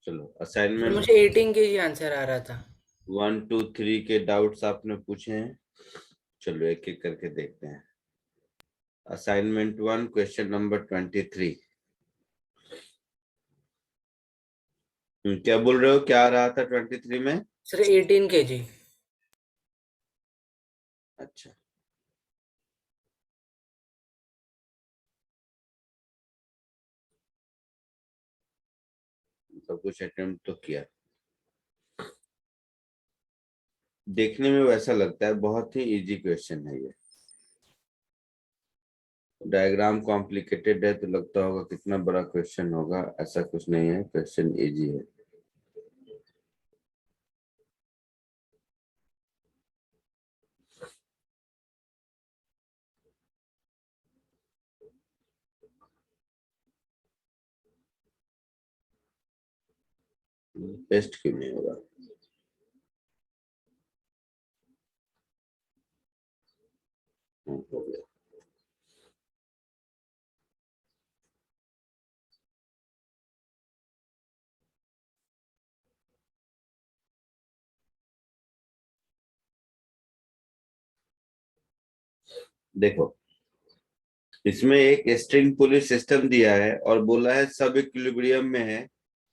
चलो sir assignment मुझे 18 के जी आंसर आ रहा था। 1 2 3 के डाउट्स आपने पूछे हैं। चलो एक एक करके देखते हैं। Assignment 1 question number 23। क्या बोल रहे हो, क्या आ रहा था 23 में? सर 18 के जी। अच्छा, सब कुछ अटेम्प्ट तो किया। देखने में वैसा लगता है, बहुत ही इजी क्वेश्चन है ये। डायग्राम कॉम्प्लिकेटेड है तो लगता होगा कितना बड़ा क्वेश्चन होगा, ऐसा कुछ नहीं है, क्वेश्चन इजी है। टेस्ट क्यों नहीं होगा? हो गया। देखो, इसमें एक स्ट्रिंग पुली सिस्टम दिया है और बोला है सब इक्विलिब्रियम में है,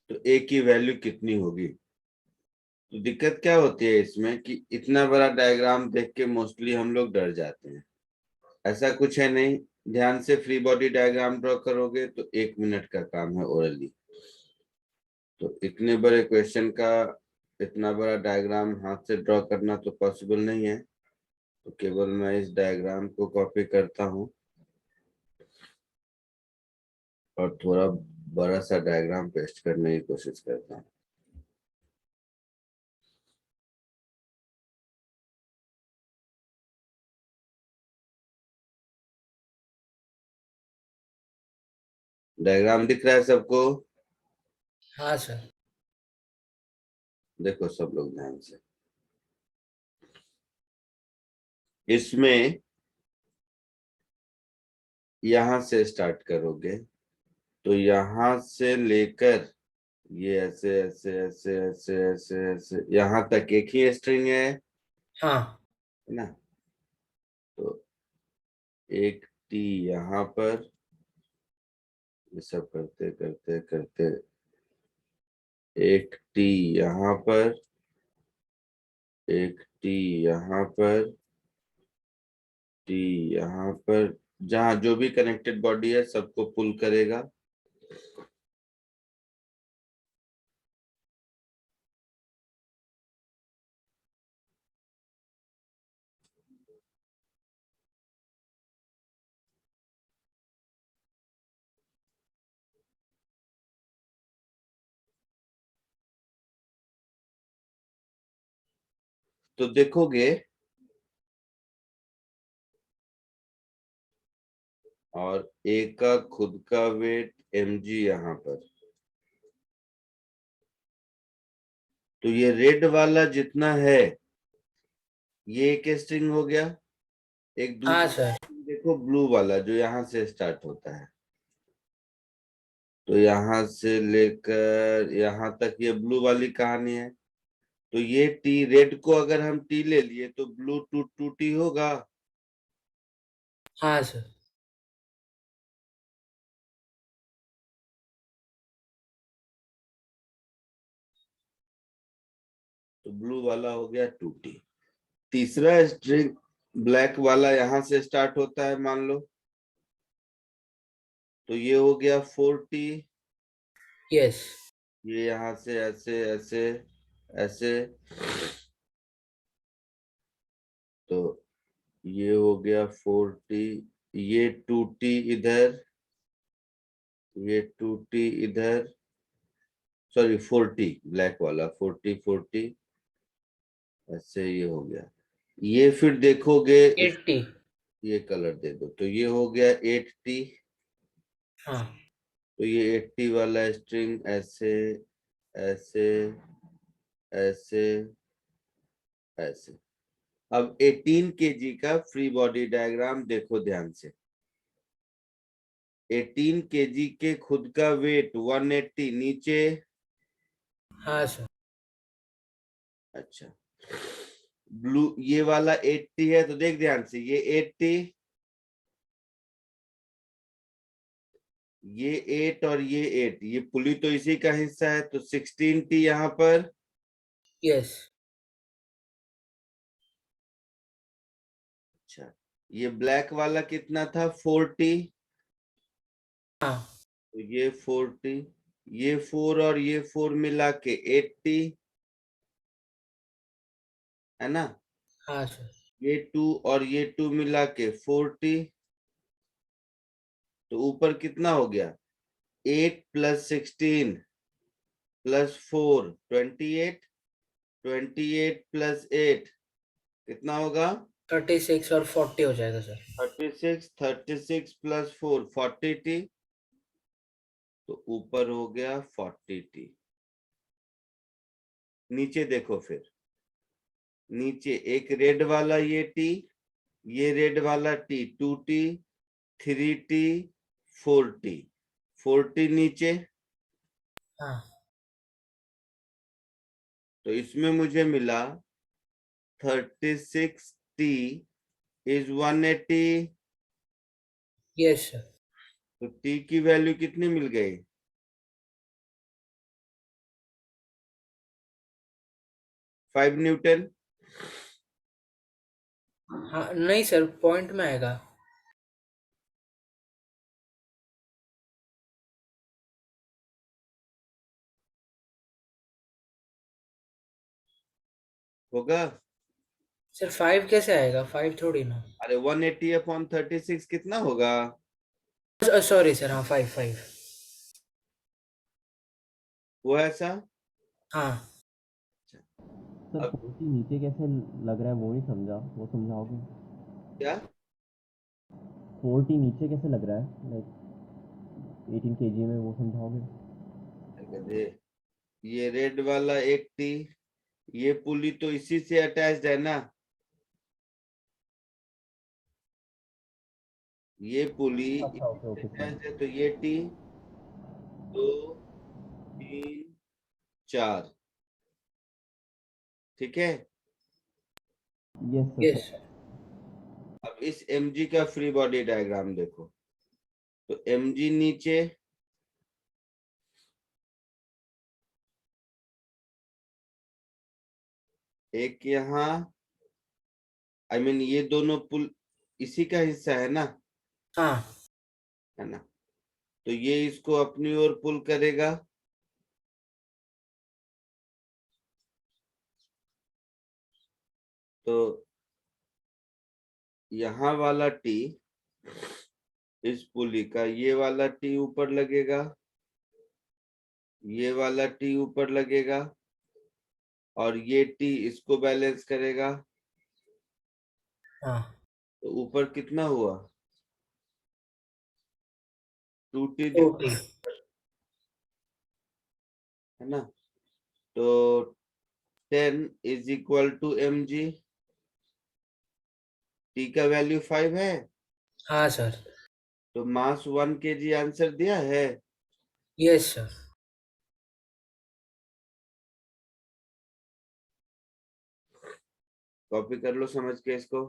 तो ए की वैल्यू कितनी होगी। तो दिक्कत क्या होती है इसमें कि इतना बड़ा डायग्राम देख के मोस्टली हम लोग डर जाते हैं। ऐसा कुछ है नहीं, ध्यान से फ्री बॉडी डायग्राम ड्रॉ करोगे तो 1 मिनट का काम है ओरली। तो इतने बड़े क्वेश्चन का इतना बड़ा डायग्राम हाथ से ड्रॉ करना तो पॉसिबल नहीं है। तो केवल मैं इस डायग्राम को कॉपी करता हूँ और थोड़ा बड़ा सा डायग्राम पेस्ट करने की कोशिश करता हूँ। डायग्राम दिख रहा है सबको? हाँ सर। देखो सब लोग ध्यान से, इसमें यहां से स्टार्ट करोगे तो यहां से लेकर ये ऐसे ऐसे ऐसे ऐसे ऐसे ऐसे यहां तक एक ही स्ट्रिंग हाँ है ना। तो एक टी यहाँ पर, ये सब करते करते करते एक टी यहाँ पर, एक टी यहाँ पर, टी यहाँ पर, जहां जो भी कनेक्टेड बॉडी है सबको पुल करेगा। तो देखोगे और ए का खुद का वेट mg यहाँ पर, तो ये रेड वाला जितना है ये एक स्ट्रिंग हो गया। एक हाँ दूसरा सर। string देखो ब्लू वाला जो यहाँ से स्टार्ट होता है, तो यहाँ से लेकर यहाँ तक ये ब्लू वाली कहानी है। तो ये टी रेड को अगर हम टी ले लिए तो ब्लू टू टू टी होगा। हाँ सर। तो ब्लू वाला हो गया 2t। तीसरा स्ट्रिंग ब्लैक वाला यहाँ से स्टार्ट होता है मान लो, तो ये हो गया 4t। यस। ये यहाँ से ऐसे ऐसे ऐसे, तो ये हो गया 4t। ये 2t इधर, ये 2t इधर, सॉरी 4t ब्लैक वाला 4t ऐसे ये हो गया। ये फिर देखोगे 80। ये कलर दे दो तो ये हो गया 8t। हाँ तो ये 80 वाला स्ट्रिंग ऐसे ऐसे ऐसे ऐसे। अब 18 केजी का फ्री बॉडी डायग्राम देखो ध्यान से। 18 केजी के खुद का वेट 180 नीचे, हाँ सर। अच्छा, ब्लू ये वाला 80 है, तो देख ध्यान से, ये 80, ये 8 और ये 8, ये पुली तो इसी का हिस्सा है, तो 16T यहाँ पर। यस। अच्छा, ये ब्लैक वाला कितना था, 4T, हाँ। तो ये 4T, ये 4 और ये 4 मिला के 80, है ना। हाँ सर। ये 2 और ये 2 मिला के 40, तो ऊपर कितना हो गया, 8 प्लस 16 प्लस 4 28, 28 प्लस 8 कितना होगा, 36 और 40 हो जाएगा सर। 36, 36 प्लस 4 40T, तो ऊपर हो गया 40T। नीचे देखो फिर, नीचे एक रेड वाला ये टी, ये रेड वाला T, 2T, 3T, 4T, 4T नीचे, हाँ। तो इसमें मुझे मिला 36T इज 180, यस सर। तो T की वैल्यू कितनी मिल गई, 5 न्यूटन। हाँ नहीं सर, पॉइंट में आएगा। होगा, सर 5 कैसे आएगा, 5 थोड़ी ना। अरे 180 अपॉन 36 कितना होगा, सॉरी सर, हाँ 5 5। वो ऐसा। हाँ। सर अब 40 नीचे कैसे लग रहा है वो नहीं समझा, वो समझाओगे? क्या, 40 नीचे कैसे लग रहा है, लाइक 18 kg में, वो समझाओगे? गधे, ये रेड वाला 80, ये पुली तो इसी से अटैच्ड है ना, ये पुली अच्छा, इसी ओके से ओके फाइन। अटैच्ड है, तो ये टी, 2 3 4, ठीक है। Yes sir yes sir. Sir. अब इस mg का फ्री बॉडी डायग्राम देखो, तो mg नीचे, एक यहाँ, आई मीन ये दोनों पुल इसी का हिस्सा है ना, हाँ। है ना, तो ये इसको अपनी ओर पुल करेगा, तो यहाँ वाला टी, इस पुली का ये वाला टी ऊपर लगेगा, ये वाला टी ऊपर लगेगा, और ये टी इसको बैलेंस करेगा, हाँ। तो ऊपर कितना हुआ, 2T 40। है ना, तो 10 is equal to mg, T का वैल्यू 5 है, हाँ सर। तो मास 1 kg आंसर दिया है। Yes sir. कॉपी कर लो समझ के इसको।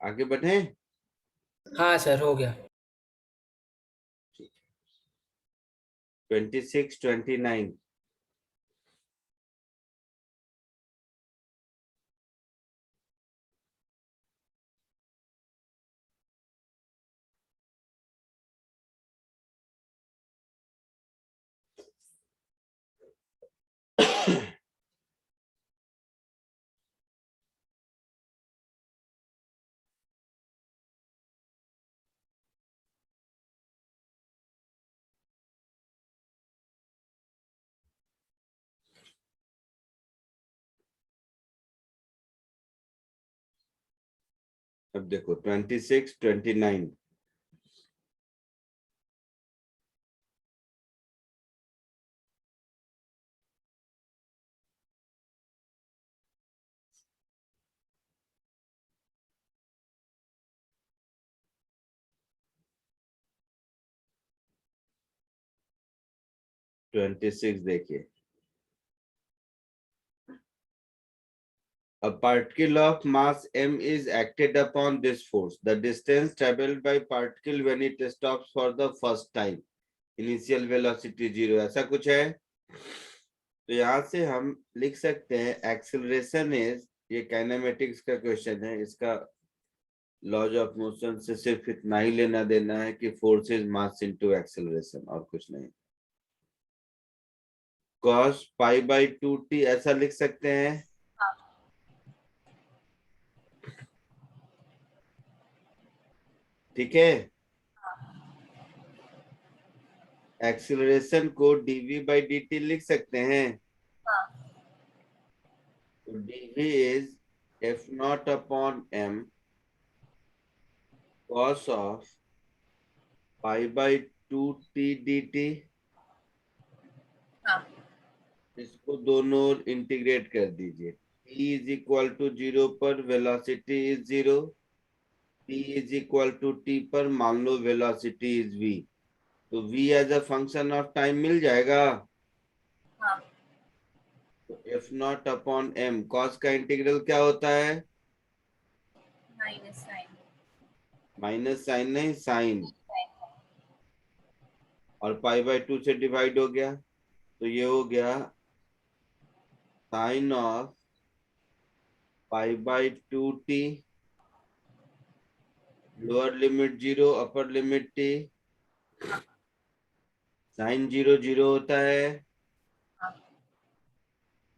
आगे बढ़े, हाँ सर, हो गया। 26 29, अब देखो 26 29, 26 देखिए, a particle of mass m is acted upon this force. The distance traveled by particle when it stops for the first time. Initial velocity 0. ऐसा कुछ है। तो यहाँ से हम लिख सकते हैं एक्सेलरेशन इज, ये काइनेमेटिक्स का क्वेश्चन है, इसका लॉज ऑफ मोशन से सिर्फ इतना ही लेना देना है कि force is mass into acceleration, और कुछ नहीं। cos पाई बाई 2t ऐसा लिख सकते हैं। ठीक है, एक्सेलरेशन को dv बाई dt लिख सकते हैं। तो dv is f not upon m cos of pi by 2t dt। इसको दोनों ओर इंटीग्रेट कर दीजिए। t इज इक्वल टू 0 पर velocity is 0, t is equal to t पर मान लो वेलोसिटी इज v। तो v as a function of time मिल जाएगा। तो F nought upon m, cos का इंटीग्रल क्या होता है? माइनस साइन नहीं, साइन, और पाई बाई 2 से डिवाइड हो गया, तो ये हो गया sine of pi by 2t, lower limit 0, upper limit t, sine 0 0 होता है।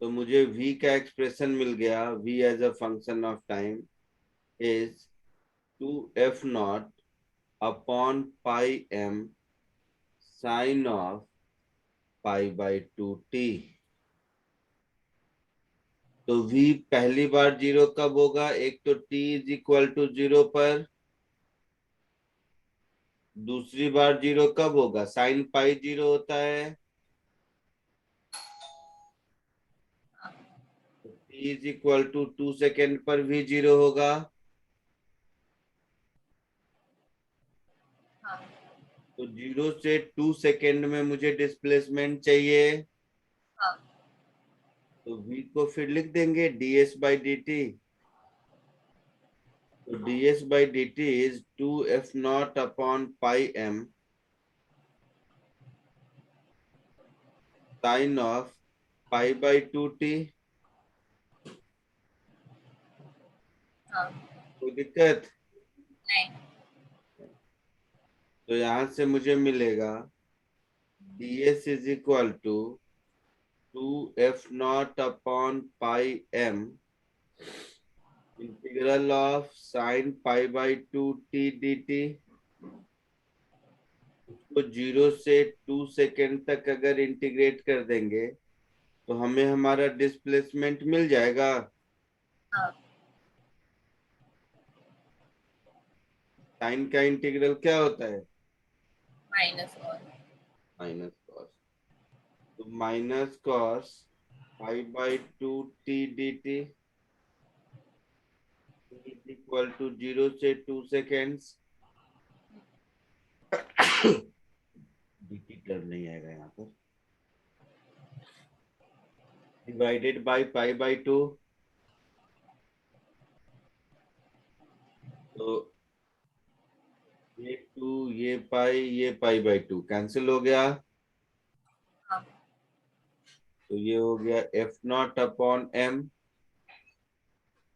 तो मुझे v का एक्सप्रेशन मिल गया, v as a function of time is 2f naught upon pi m sine of pi by 2t। तो v पहली बार 0 कब होगा? एक तो t इज इक्वल टू 0 पर, दूसरी बार 0 कब होगा? साइन पाई 0 होता है। t is equal to 2 second पर भी 0 होगा। तो 0 से 2 सेकेंड में मुझे डिस्प्लेसमेंट चाहिए। तो v को फिर लिख देंगे ds बाई डी टी। तो ds by D T is 2f naught upon pi m sine of pi by 2t। कोई दिक्कत? तो यहां से मुझे मिलेगा ds is equal to 2f naught upon pi m integral of sine pi by 2t dt। उसको 0 से 2 second तक अगर इंटीग्रेट कर देंगे तो हमें हमारा डिस्प्लेसमेंट मिल जाएगा। साइन का इंटीग्रल क्या होता है? Minus cos. तो minus cos pi by 2t dt is equal to 0 से 2 सेकेंड्स। dt टर्म नहीं आएगा यहाँ पर, डिवाइडेड बाई पाई बाई 2। तो ये 2, ये पाई बाई 2 कैंसिल हो गया। तो ये हो गया F nought upon m।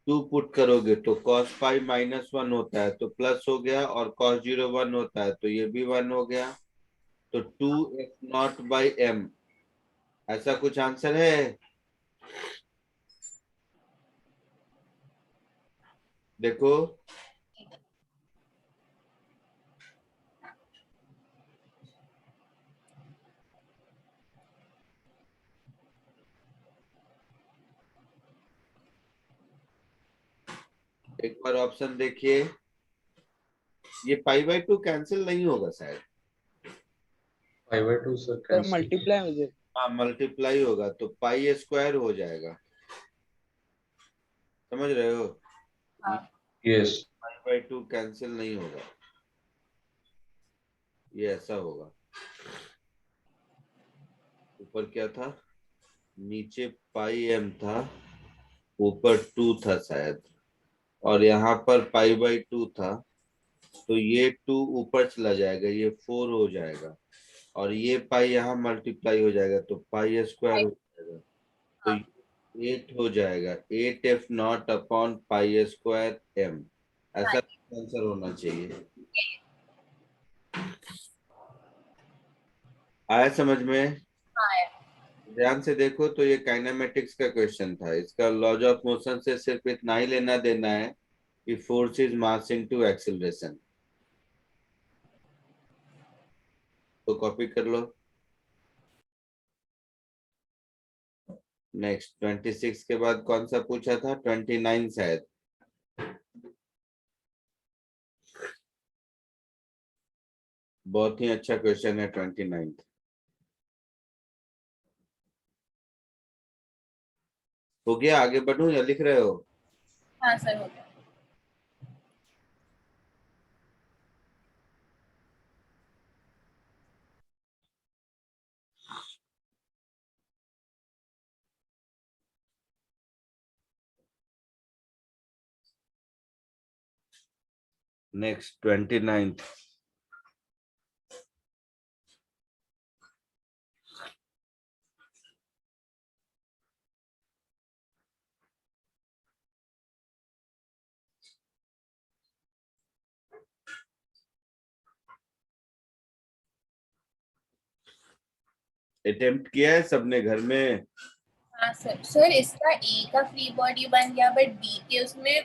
2 put करोगे तो cos पाई माइनस 1 होता है तो प्लस हो गया, और cos 0 1 होता है तो ये भी 1 हो गया। तो 2f नॉट बाई m, ऐसा कुछ आंसर है? देखो, एक बार ऑप्शन देखिए। ये पाई बाई 2 कैंसिल नहीं होगा शायद। Pi by 2 sir cancel. Multiply हो जाए। हाँ, मल्टीप्लाई होगा तो पाई स्क्वायर हो जाएगा। समझ रहे हो? यस। पाई बाई 2 कैंसिल नहीं होगा, ये ऐसा होगा। ऊपर क्या था, नीचे पाई एम था, ऊपर 2 था शायद, और यहाँ पर पाई बाई 2 था, तो ये 2 ऊपर चला जाएगा, ये 4 हो जाएगा, और ये पाई यहाँ मल्टीप्लाई हो जाएगा तो पाई स्क्वायर हो जाएगा, तो 8 हो जाएगा, 8f0 upon pi square M. ऐसा आंसर होना चाहिए। आया समझ में? ध्यान से देखो तो ये काइनेमेटिक्स का क्वेश्चन था, इसका लॉज ऑफ मोशन से सिर्फ इतना ही लेना देना है कि force is mass into acceleration. तो कॉपी कर लो। नेक्स्ट 26 के बाद कौन सा पूछा था, 29 शायद। बहुत ही अच्छा क्वेश्चन है 29। हो गया, आगे बढ़ूं या लिख रहे हो? हाँ सर हो गया। नेक्स्ट 29। अटेम्प्ट किया है सबने घर में? हाँ सर। सर इसका ए का फ्री बॉडी बन गया बट बी के उसमें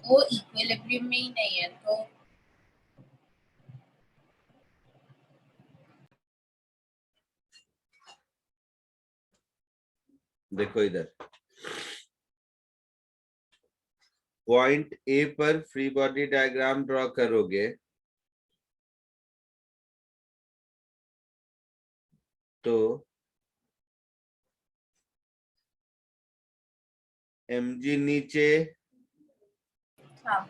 वो इक्विलिब्रियम में ही नहीं है तो देखो इधर, पॉइंट ए पर फ्री बॉडी डायग्राम ड्रॉ करोगे तो mg नीचे, हाँ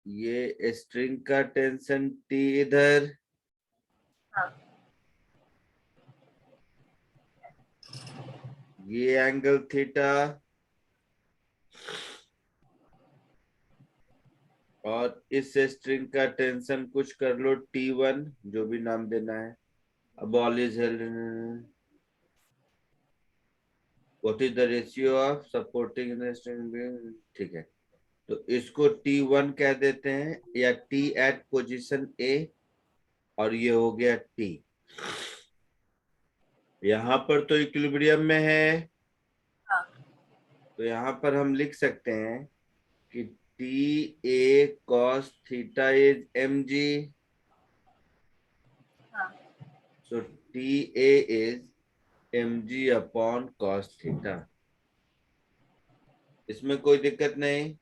ये स्ट्रिंग का टेंशन T इधर, हाँ ये एंगल थीटा, और इस स्ट्रिंग का टेंशन कुछ कर लो T1, जो भी नाम देना है। अब all is held, what is the ratio of supporting in string, ठीक है। तो इसको T1 कह देते हैं, या T एट पोजीशन A, और ये हो गया T। यहाँ पर तो इक्विलिब्रियम में है, हाँ तो यहाँ पर हम लिख सकते हैं कि T A cos theta is mg, हाँ so TA is mg upon cos theta. इसमें कोई दिक्कत नहीं।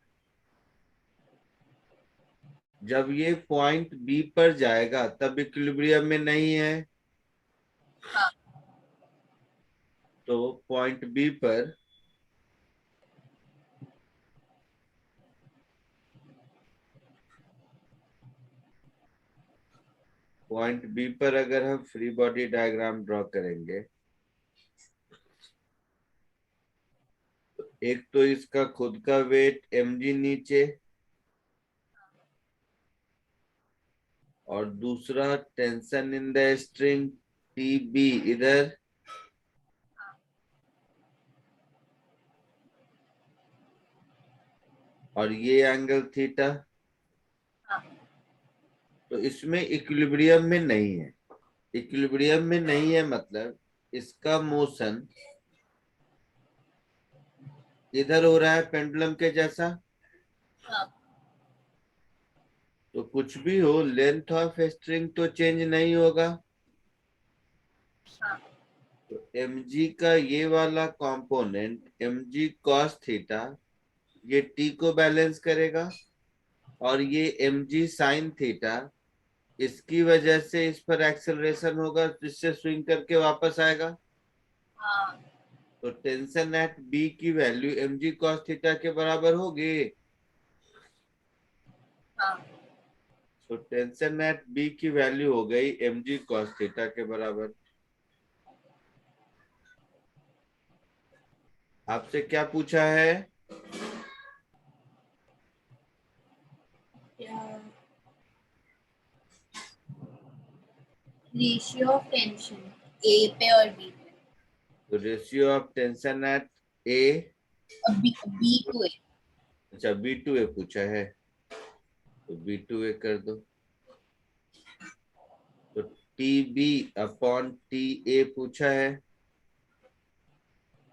जब ये पॉइंट बी पर जाएगा तब इक्विलिब्रियम में नहीं है, हाँ तो पॉइंट बी पर अगर हम फ्री बॉडी डायग्राम ड्रॉ करेंगे, तो एक तो इसका खुद का वेट mg नीचे, और दूसरा tension in the string TB इधर, और ये एंगल थीटा। हाँ तो इसमें इक्विलिब्रियम में नहीं है। इक्विलिब्रियम में नहीं है मतलब इसका मोशन इधर हो रहा है पेंडुलम के जैसा। हाँ तो कुछ भी हो, लेंथ ऑफ स्ट्रिंग तो चेंज नहीं होगा। हाँ तो mg का ये वाला कंपोनेंट mg cos थीटा, ये t को बैलेंस करेगा, और ये mg sin थीटा, इसकी वजह से इस पर एक्सेलरेशन होगा जिससे स्विंग करके वापस आएगा। हाँ तो टेंशन एट बी की वैल्यू mg cos थीटा के बराबर होगी। हाँ तो टेंशन एट बी की वैल्यू हो गई mg cos थीटा के बराबर। आपसे क्या पूछा है? रेशियो ऑफ टेंशन ए पे और बी पे, तो ratio of tension at A, B to A. अच्छा बी टू ए पूछा है, तो बी टू ए कर दो। तो T B upon T A पूछा है,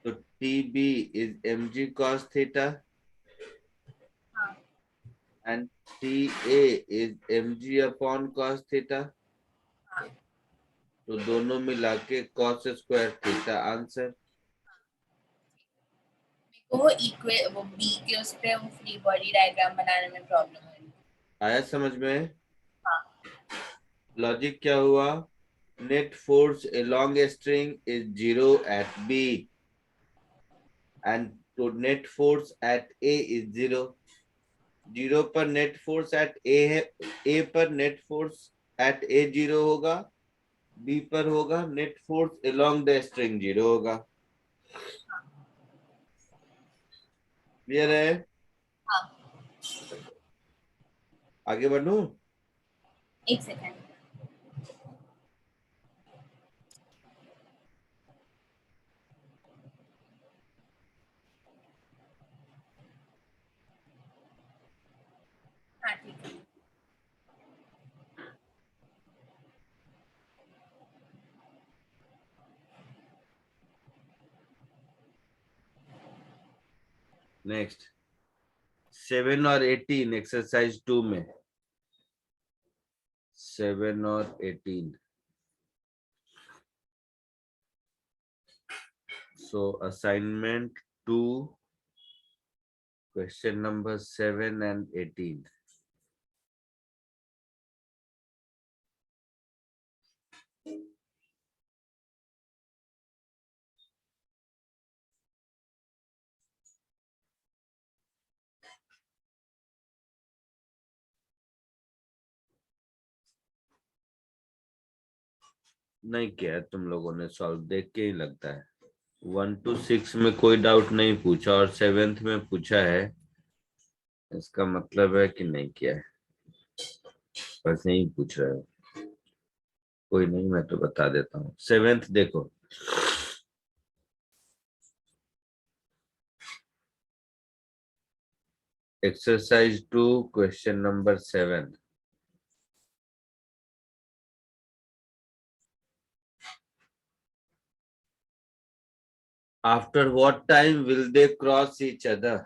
तो T B is mg cos theta हाँ and T A is mg upon cos theta. हाँ, तो दोनों मिला के cos स्क्वायर थीटा आंसर। वो बी के उस पे वो फ्री बॉडी डायग्राम बनाने में प्रॉब्लम हो रही है। आया समझ में? हाँ लॉजिक क्या हुआ? Net force along a string is 0 at B and to net force at A is 0। 0 पर नेट फोर्स एट ए है, ए पर नेट फोर्स एट ए 0 होगा, बी पर होगा net force along the string 0 होगा। क्लियर है? हाँ, आगे बढ़ूं? एक सेकेंड। हाँ ठीक है। नेक्स्ट 7 और 18 एक्सरसाइज 2 में 7 और 18। So assignment 2, question number 7 and 18. नहीं किया है तुम लोगों ने सॉल्व, देख के ही लगता है। 1 to 6 में कोई डाउट नहीं पूछा और 7th में पूछा है, इसका मतलब है कि नहीं किया है, बस यही पूछ रहे हो। कोई नहीं, मैं तो बता देता हूँ। 7th देखो, exercise 2 question number 7। After what time will they cross each other?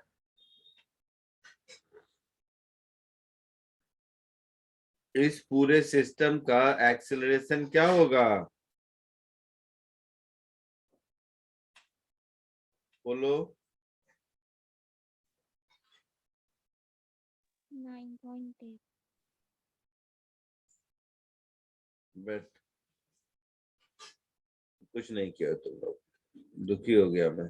इस पूरे सिस्टम का एक्सेलरेशन क्या होगा? बोलो। 9.8। बट कुछ नहीं किया तुम लोग, दुखी हो गया मैं।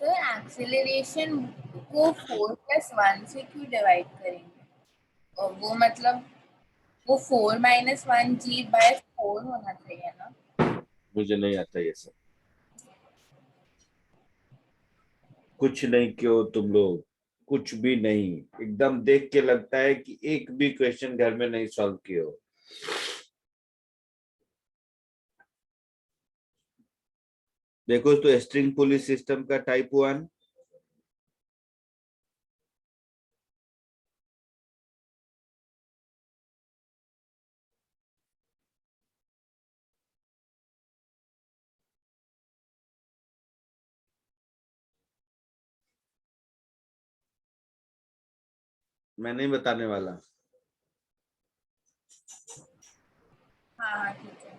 सर एक्सेलरेशन को 4+1 से क्यों डिवाइड करेंगे? और वो मतलब वो 4-1g/4 होना चाहिए ना। मुझे नहीं आता ये सब, कुछ नहीं क्यों तुम लोग, कुछ भी नहीं। एकदम देख के लगता है कि एक भी क्वेश्चन घर में नहीं सॉल्व किए हो। देखो तो स्ट्रिंग पुलिस सिस्टम का टाइप 1, मैं नहीं बताने वाला। हाँ हाँ ठीक है।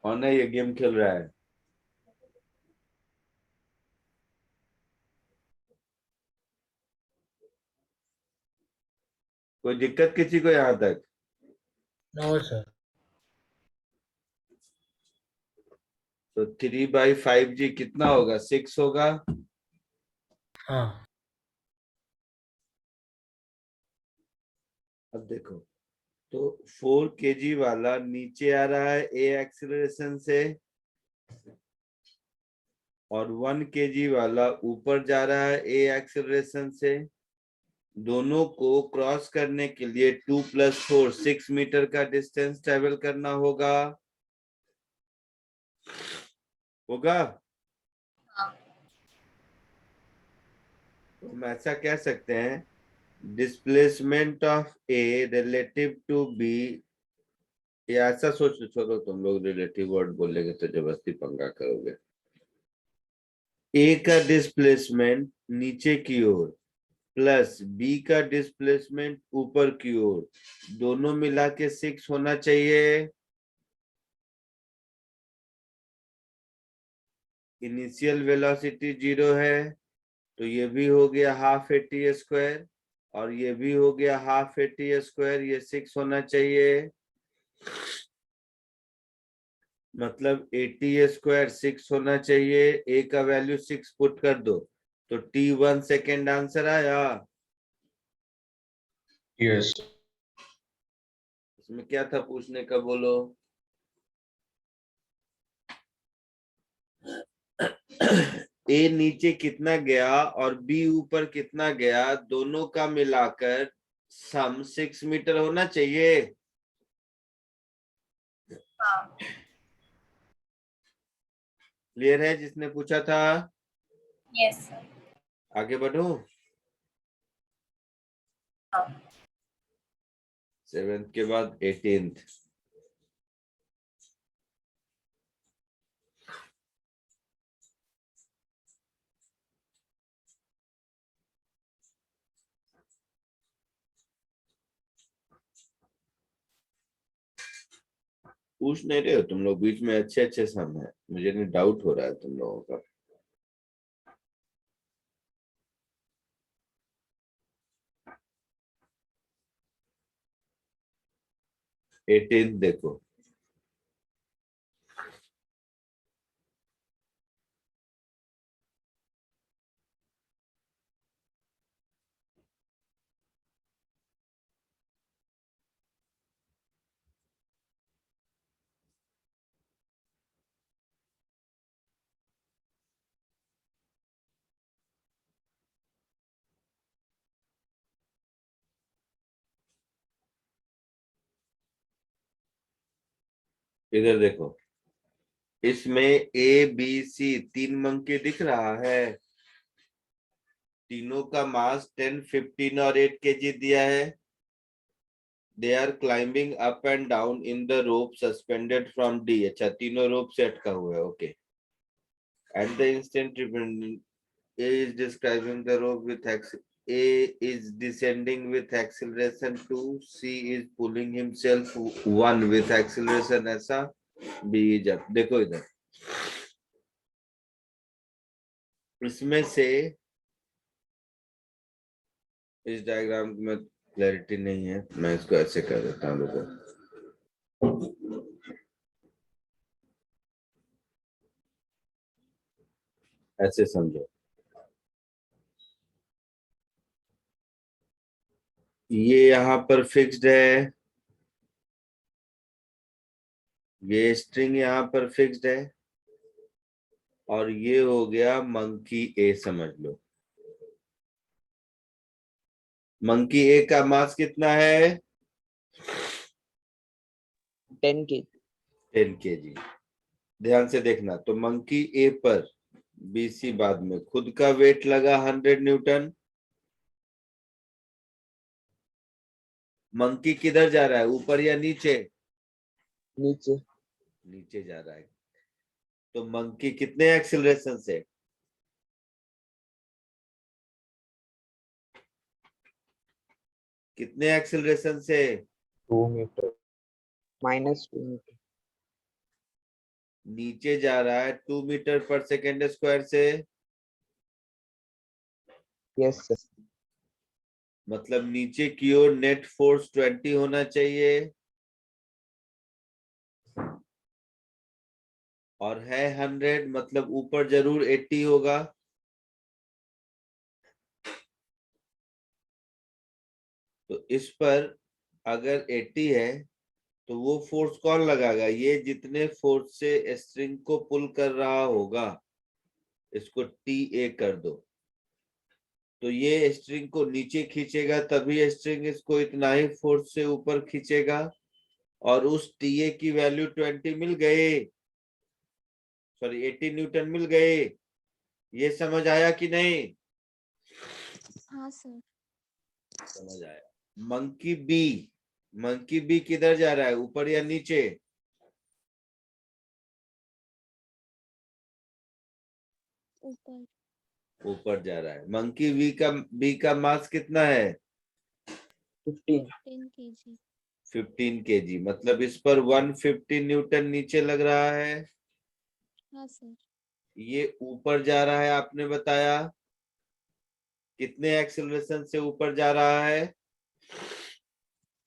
कौन है ये गेम खेल रहा है? कोई दिक्कत किसी को यहाँ तक? No sir. तो 3/5G कितना होगा? 6 होगा। हाँ अब देखो, तो 4 kg वाला नीचे आ रहा है ए एक्सीलरेशन से, और 1 kg वाला ऊपर जा रहा है ए एक्सीलरेशन से। दोनों को क्रॉस करने के लिए 2 + 4 6 मीटर का डिस्टेंस ट्रेवल करना होगा। होगा? हाँ। तो हम ऐसा कह सकते हैं, displacement of A relative to B, या ऐसा सोच लो, छोड़ो तुम लोग रिलेटिव वर्ड बोलेंगे तो जबरदस्ती पंगा करोगे। ए का डिस्प्लेसमेंट नीचे की ओर प्लस बी का डिस्प्लेसमेंट ऊपर की ओर, दोनों मिला के 6 होना चाहिए। इनिशियल वेलोसिटी 0 है, तो ये भी हो गया ½ AT², और ये भी हो गया ½ AT², ये 6 होना चाहिए। मतलब AT² 6 होना चाहिए। ए का वैल्यू 6 पुट कर दो, तो T1 सेकेंड आंसर आया। Yes. इसमें क्या था पूछने का, बोलो? ए नीचे कितना गया और बी ऊपर कितना गया, दोनों का मिलाकर सम 6 मीटर होना चाहिए। हाँ। क्लियर है जिसने पूछा था? Yes sir. आगे बढ़ो। हाँ। 7th के बाद 18th। पूछ नहीं रहे हो तुम लोग बीच में, अच्छे अच्छे सम है, मुझे नहीं डाउट हो रहा है तुम लोगों का। एटीन देखो, इधर देखो, इसमें ए बी सी 3 मंकी दिख रहा है। तीनों का मास 10, 15 और 8 kg दिया है। They are climbing up and down in the rope suspended from D. अच्छा, तीनों रोप से अटका हुआ है, okay. At the instant A is describing the rope with A is descending with acceleration 2, C is pulling himself 1 with acceleration ऐसा, B is up। देखो इधर, इसमें से इस डायग्राम में क्लैरिटी नहीं है, मैं इसको ऐसे कर देता हूँ। लोगों, ऐसे समझो, ये यहाँ पर फिक्स्ड है, ये स्ट्रिंग यहाँ पर फिक्स्ड है, और ये हो गया मंकी ए, समझ लो। मंकी ए का मास कितना है? 10 kg। 10 kg। ध्यान से देखना, तो मंकी ए पर बीसी बाद में खुद का वेट लगा 100 न्यूटन। मंकी किधर जा रहा है, ऊपर या नीचे? नीचे। नीचे जा रहा है। तो मंकी कितने एक्सीलरेशन से? कितने एक्सीलरेशन से? 2 मीटर। -2 मीटर। नीचे जा रहा है 2 मीटर पर सेकेंड स्क्वायर से। Yes sir. मतलब नीचे की ओर नेट फोर्स 20 होना चाहिए और है 100, मतलब ऊपर जरूर 80 होगा। तो इस पर अगर 80 है तो वो फोर्स कौन लगाएगा? ये जितने फोर्स से स्ट्रिंग को पुल कर रहा होगा, इसको TA कर दो। तो ये स्ट्रिंग को नीचे खींचेगा, तभी स्ट्रिंग इसको इतना ही फोर्स से ऊपर खींचेगा। और उस TA की वैल्यू 20 मिल गए, सॉरी 80 न्यूटन मिल गए। ये समझ आया कि नहीं? हाँ सर। समझ आया। मंकी बी किधर जा रहा है, ऊपर या नीचे? ऊपर। ऊपर जा रहा है। मंकी बी का मास कितना है? 15। 10 kg। 15 kg, मतलब इस पर 150 न्यूटन नीचे लग रहा है। हाँ सर। ये ऊपर जा रहा है, आपने बताया। कितने एक्सेलरेशन से ऊपर जा रहा है?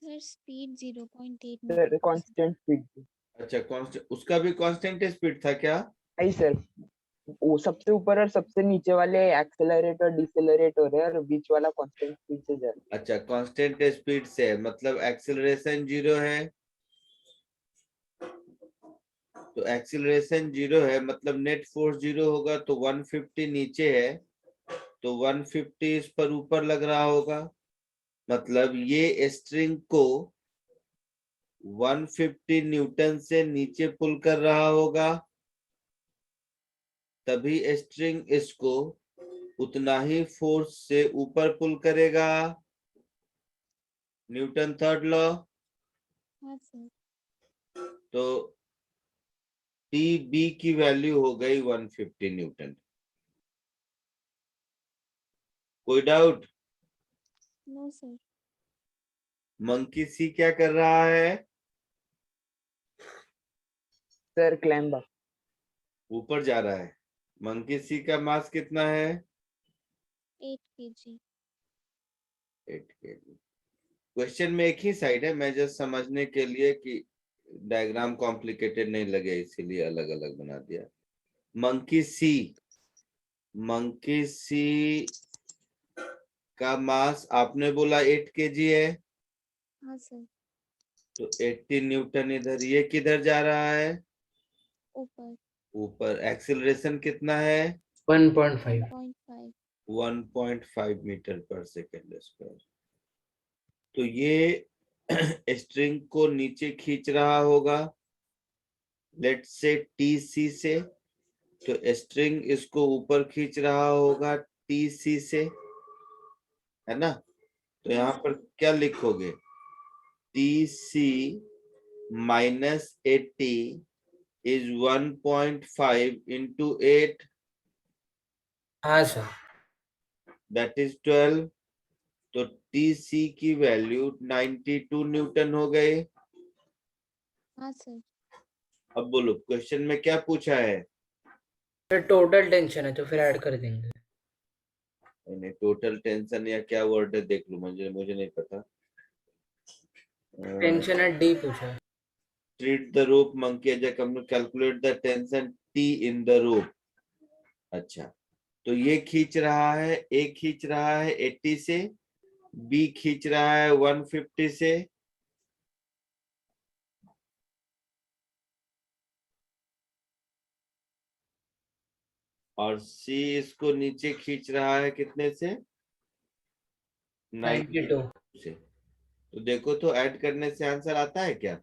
Sir speed 0.8 sir meter. Constant speed. अच्छा, कांस्टेंट, उसका भी कांस्टेंट स्पीड था क्या? नहीं सर, वो सबसे ऊपर और सबसे नीचे वाले एक्सेलरेट और डिसेलरेट हो रहे हैं और बीच वाला कांस्टेंट स्पीड से जा रहा है। अच्छा, कांस्टेंट स्पीड से है, मतलब एक्सेलरेशन 0 है। तो एक्सीलरेशन 0 है, मतलब नेट फोर्स 0 होगा, तो 150 नीचे है, तो 150 इस पर ऊपर लग रहा होगा। मतलब ये स्ट्रिंग को 150 न्यूटन से नीचे पुल कर रहा होगा, तभी स्ट्रिंग इसको उतना ही फोर्स से ऊपर पुल करेगा। Newton third law. हाँ सर। तो TB की वैल्यू हो गई 150 न्यूटन। कोई doubt? No sir. Monkey C क्या कर रहा है? Sir climb up. ऊपर जा रहा है। मंकी सी का मास कितना है? 8 kg। 8 kg। क्वेश्चन में एक ही साइड है, मैं जस्ट समझने के लिए कि डायग्राम कॉम्प्लिकेटेड नहीं लगे इसीलिए अलग अलग बना दिया। मंकी सी का मास आपने बोला 8 kg है, हाँ सर। तो 80 न्यूटन इधर। ये किधर जा रहा है? ऊपर। ऊपर। एक्सीलरेशन कितना है? 1.5। 1.5। 1.5 मीटर पर सेकेंड स्क्वायर। तो ये स्ट्रिंग को नीचे खींच रहा होगा, लेट से TC से। तो स्ट्रिंग इसको ऊपर खींच रहा होगा TC से, है ना? तो हाँ यहाँ सर। पर क्या लिखोगे? TC माइनस 80 इज 1.5 इंटू 8, हाँ सर। That is 12। तो TC की वैल्यू 92 न्यूटन हो गए। हाँ सर। अब बोलो, क्वेश्चन में क्या पूछा है? फिर टोटल टेंशन है तो फिर ऐड कर देंगे। टोटल टेंशन या क्या वर्ड है देख लो, मुझे नहीं पता। टेंशन है D पूछा है। Treat the rope monkey as A calculate the tension T in the rope. अच्छा, तो ये खींच रहा है, A खींच रहा है 80 से, B खींच रहा है 150 से, और C इसको नीचे खींच रहा है कितने से? 92। 92 से। तो देखो तो ऐड करने से आंसर आता है क्या?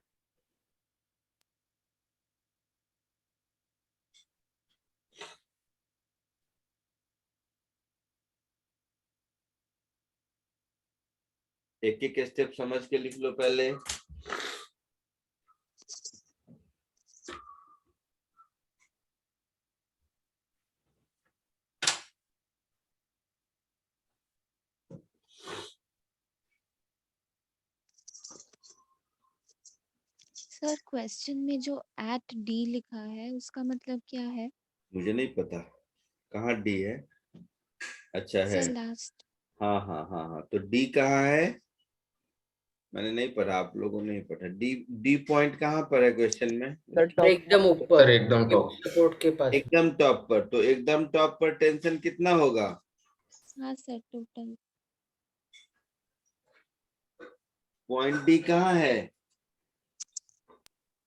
एक एक स्टेप समझ के लिख लो पहले। सर क्वेश्चन में जो एट डी लिखा है उसका मतलब क्या है? मुझे नहीं पता कहाँ D है। अच्छा है, सर लास्ट। हाँ हाँ हाँ हाँ, तो डी कहाँ है? मैंने नहीं पढ़ा, आप लोगों ने नहीं पढ़ा। डी डी पॉइंट कहाँ पर है क्वेश्चन में? सर टॉप एकदम मोस्ट ऊपर सर एकदम टॉप। सपोर्ट के पास। एकदम टॉप पर। तो एकदम टॉप पर टेंशन कितना होगा? हाँ सर, टोटल। पॉइंट डी कहाँ है?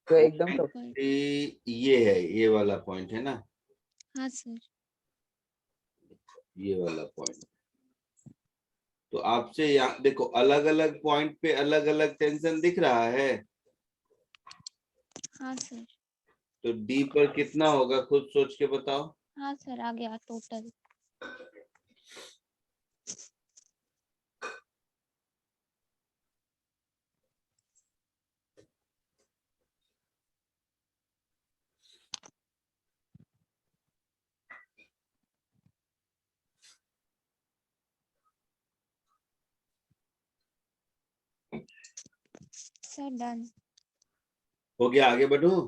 तो एकदम टॉप। ऊपर। डी ये है, ये वाला पॉइंट है ना, हाँ सर। ये वाला पॉइंट। तो आपसे यहाँ देखो, अलग अलग पॉइंट पे अलग अलग टेंशन दिख रहा है। हाँ सर। तो डी पर कितना होगा, खुद सोच के बताओ। हाँ सर, आ गया टोटल। Sir done. हो गया, आगे बढ़ूं?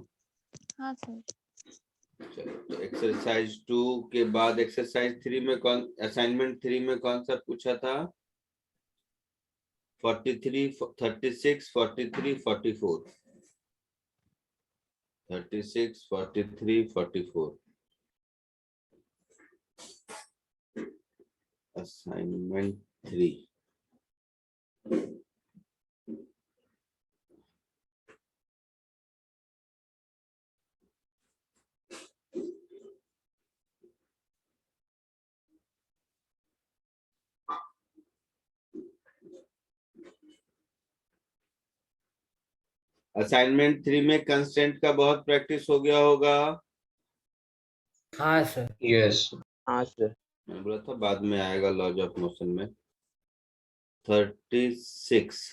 हाँ सर। चलो, तो एक्सरसाइज 2 के बाद एक्सरसाइज 3 में कौन, असाइनमेंट 3 में कौन सा पूछा था? 43, 36, 43, 44। 36, 43, 44। असाइनमेंट 3। असाइनमेंट 3 में कंस्टेंट का बहुत प्रैक्टिस हो गया होगा। हाँ सर। यस। हाँ सर। मैं बोला था बाद में आएगा लॉज ऑफ मोशन में। 36।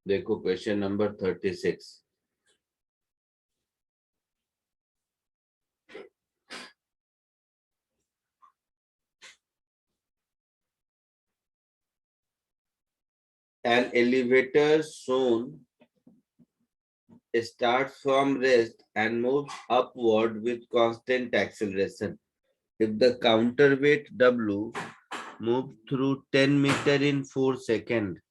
देखो question number 36। An elevator shown starts from rest and moves upward with constant acceleration. If the counterweight W moves through 10 meter in 4 seconds.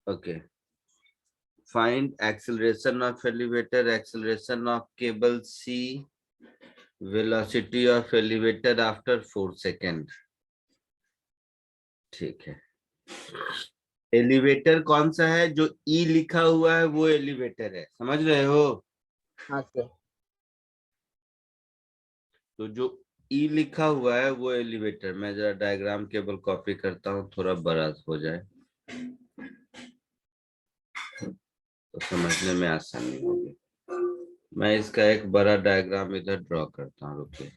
Okay. Find acceleration of elevator, acceleration of cable C, velocity of elevator after 4 seconds. ठीक है। Elevator कौन सा है? जो ई लिखा हुआ है वो एलिवेटर है, समझ रहे हो? हाँ सर। तो जो ई लिखा हुआ है वो एलिवेटर। मैं जरा डायग्राम केवल कॉपी करता हूँ, थोड़ा बड़ा हो जाए तो समझने में आसानी होगी। मैं इसका एक बड़ा डायग्राम इधर ड्रॉ करता हूँ, रुकिए।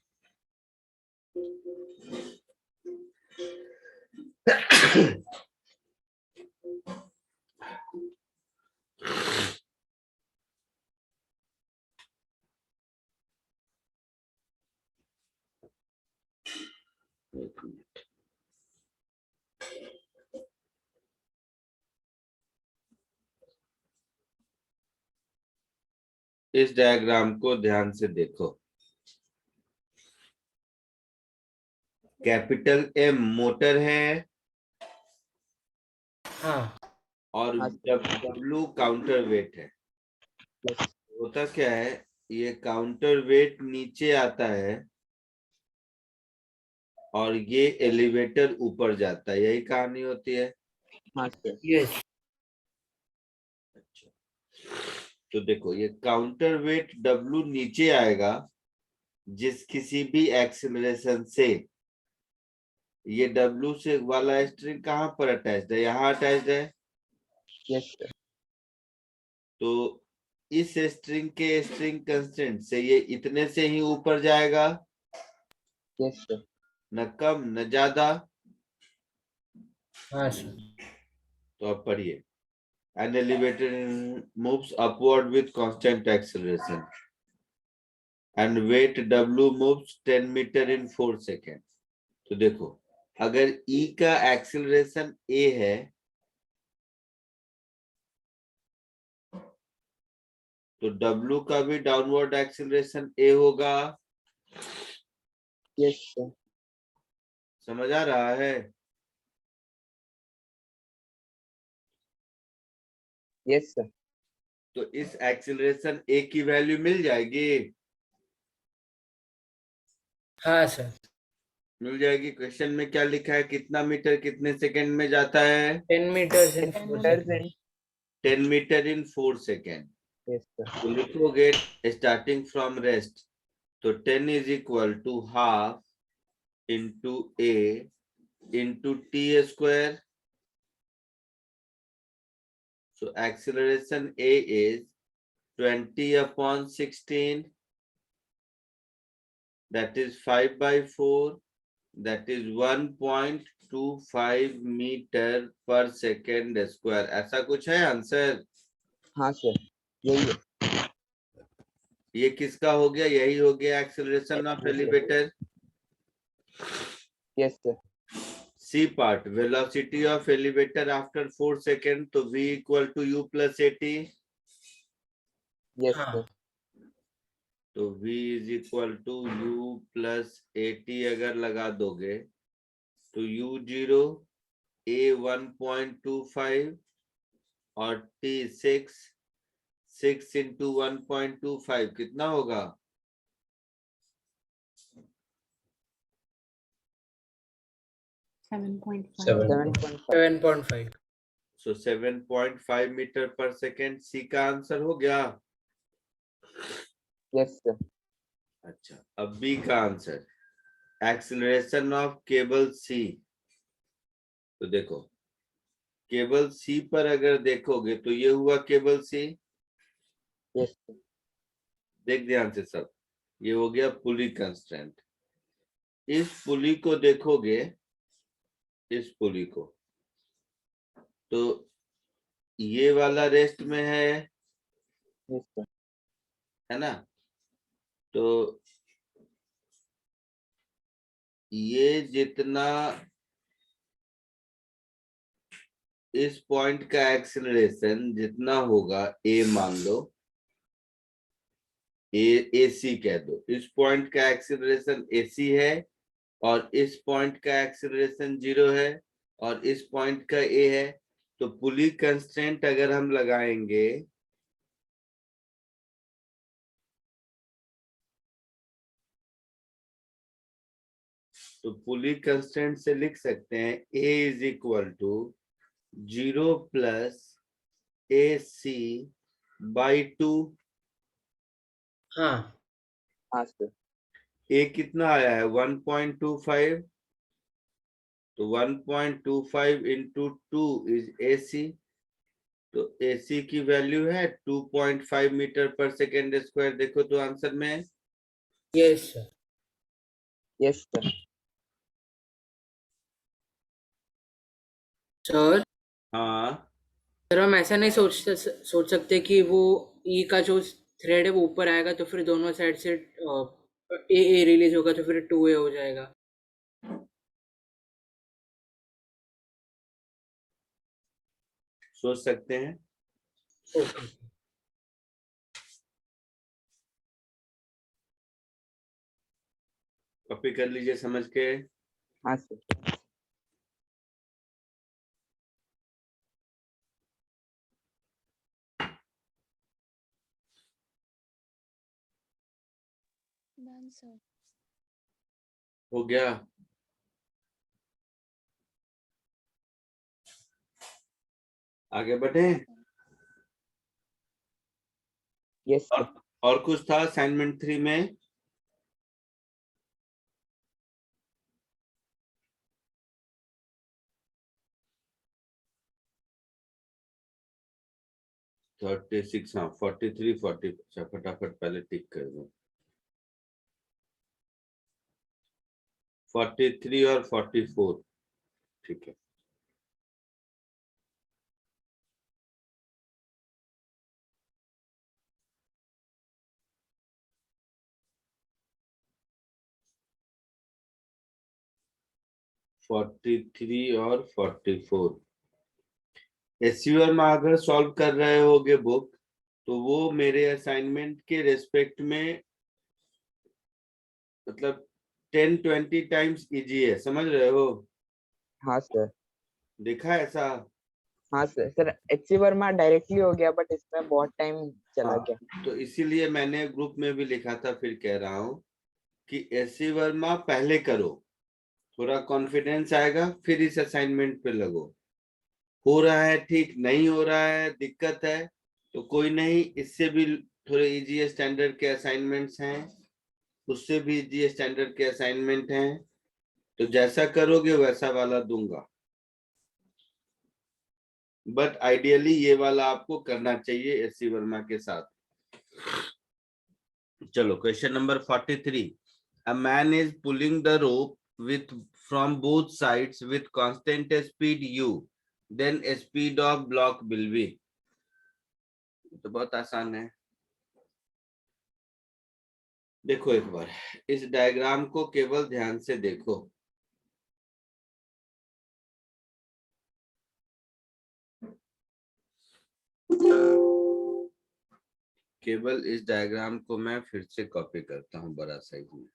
एक मिनट। इस डायग्राम को ध्यान से देखो। कैपिटल एम मोटर है हाँ और हाँ सर। डब्लू काउंटर वेट है। यस। होता क्या है, ये काउंटर वेट नीचे आता है और ये एलिवेटर ऊपर जाता है, यही कहानी होती है। हाँ सर। यस। अच्छा, तो देखो ये काउंटर वेट डब्लू नीचे आएगा जिस किसी भी एक्सेलरेशन से। ये डब्लू से वाला स्ट्रिंग कहाँ पर अटैच्ड है? यहाँ अटैच्ड है। Yes sir. तो इस स्ट्रिंग के स्ट्रिंग कंस्टेंट से ये इतने से ही ऊपर जाएगा, यस सर। न कम न ज्यादा। हाँ सर। तो अब पढ़िए। An elevator moves upward with constant acceleration. and weight W moves 10 meter in 4 seconds. तो देखो, अगर E का एक्सीलरेशन A है तो W का भी डाउनवर्ड एक्सीलरेशन A होगा। Yes sir. समझ आ रहा है? Yes sir. तो इस एक्सीलरेशन A की वैल्यू मिल जाएगी। हाँ सर। मिल जाएगी। क्वेश्चन में क्या लिखा है, कितना मीटर कितने सेकंड में जाता है? 10 meters in 4 meters seconds. 10 meter in 4 second. Yes sir. तो लिखोगे स्टार्टिंग फ्रॉम रेस्ट, तो 10 is equal to half into A into T square. So acceleration A is 20/16, that is 5/4, that is 1.25 metre पर second square. ऐसा कुछ है answer? हाँ sir, यही है। ये किसका हो गया? यही हो गया acceleration of elevator. Yes sir. C part, velocity of elevator after 4 second, तो V equal to U plus AT। Yes हाँ सर। तो V is equal to U plus AT अगर लगा दोगे तो U0 A 1.25 और T 6 इंटू 1.25 कितना होगा? 7. 7.5. सो 7.5 मीटर पर सेकेंड सी का आंसर हो गया। Yes sir. अच्छा, अब बी का answer, acceleration of cable C. तो देखो, केबल सी पर अगर देखोगे तो ये हुआ केबल सी। Yes sir. देख ध्यान से सब, ये हो गया पुली कंस्ट्रेंट। इस पुली को देखोगे, इस पुली को, तो ये वाला रेस्ट में है यस सर। है ना? तो ये जितना इस पॉइंट का एक्सीलरेशन जितना होगा, ए मान लो, ए सी कह दो, इस पॉइंट का एक्सीलरेशन AC है और इस पॉइंट का एक्सीलरेशन 0 है और इस पॉइंट का A है। तो पुली कंस्ट्रेंट अगर हम लगाएंगे तो पुली कंस्ट्रेंट से लिख सकते हैं A is equal to 0 plus AC by 2। हाँ हाँ सर। A कितना आया है? 1.25, तो 1.25 इंटू 2 इज AC। तो AC की वैल्यू है 2.5 मीटर पर सेकेंड स्क्वायर। देखो तो आंसर में। Yes sir. Yes sir. Sir हाँ, सर हम ऐसा नहीं सोच सकते कि वो ई का जो थ्रेड है वो ऊपर आएगा तो फिर दोनों साइड से ए रिलीज होगा तो फिर 2A हो जाएगा। सोच सकते हैं। ओके। कॉपी कर लीजिए समझ के। हाँ सर। Done sir. हो गया। आगे बढ़े। Yes sir. और कुछ था असाइनमेंट 3 में? थर्टी सिक्स, हाँ 43 40। अच्छा फटाफट पहले टिक कर दो। 43 और 44, ठीक है। 43 और 44। एससीआर में अगर सॉल्व कर रहे होगे बुक, तो वो मेरे असाइनमेंट के रेस्पेक्ट में मतलब 10-20 टाइम्स इजी है, समझ रहे हो? हाँ सर। देखा ऐसा? हाँ sir. Sir HC Verma directly हो गया, बट इसमें बहुत टाइम चला हाँ, गया। तो इसीलिए मैंने ग्रुप में भी लिखा था, फिर कह रहा हूँ कि एससी वर्मा पहले करो, थोड़ा कॉन्फिडेंस आएगा, फिर इस असाइनमेंट पे लगो। हो रहा है ठीक, नहीं हो रहा है, दिक्कत है, तो कोई नहीं, इससे भी थोड़े इजी स्टैंडर्ड के असाइनमेंट्स हैं, उससे भी इजी स्टैंडर्ड के असाइनमेंट हैं, तो जैसा करोगे वैसा वाला दूंगा। बट आइडियली ये वाला आपको करना चाहिए एससी वर्मा के साथ। चलो question number 43। A man is pulling the rope with from both sides with constant speed u, then speed of block will be। तो बहुत आसान है। देखो एक बार इस डायग्राम को केवल ध्यान से देखो। केवल इस डायग्राम को मैं फिर से कॉपी करता हूं बड़ा साइज में।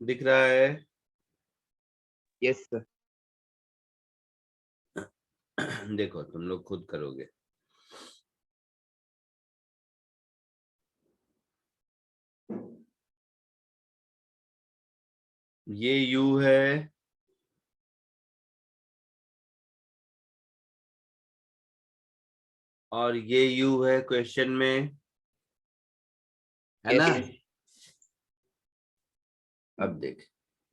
दिख रहा है? Yes sir. देखो तुम लोग खुद करोगे। ये u है, और ये u है क्वेश्चन में, है ना? अब देख,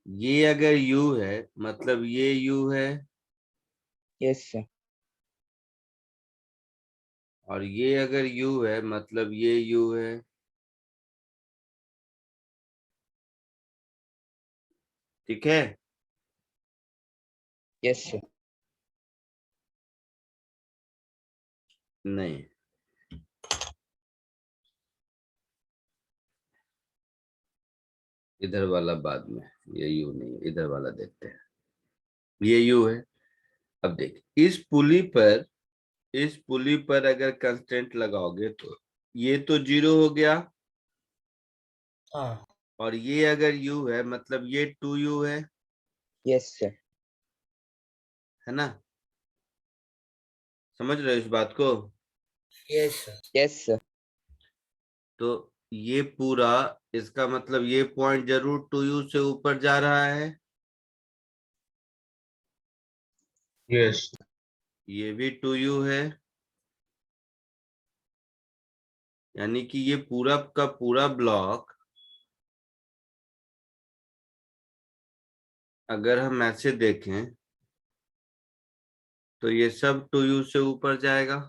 ये अगर u है मतलब ये u है, यस सर। और ये अगर u है मतलब ये u है। ठीक है? Yes sir. नहीं, इधर वाला बाद में, ये u नहीं, इधर वाला देखते हैं। ये u है। अब देख, इस पुली पर अगर कंस्टेंट लगाओगे तो ये तो 0 हो गया, हाँ और ये अगर u है मतलब ये 2u है, यस सर। है ना? समझ रहे हो इस बात को? Yes sir. Yes sir. तो ये पूरा, इसका मतलब ये पॉइंट जरूर 2u से ऊपर जा रहा है, Yes. ये भी 2u है, यानी कि ये पूरा का पूरा ब्लॉक अगर हम ऐसे देखें तो ये सब 2u से ऊपर जाएगा।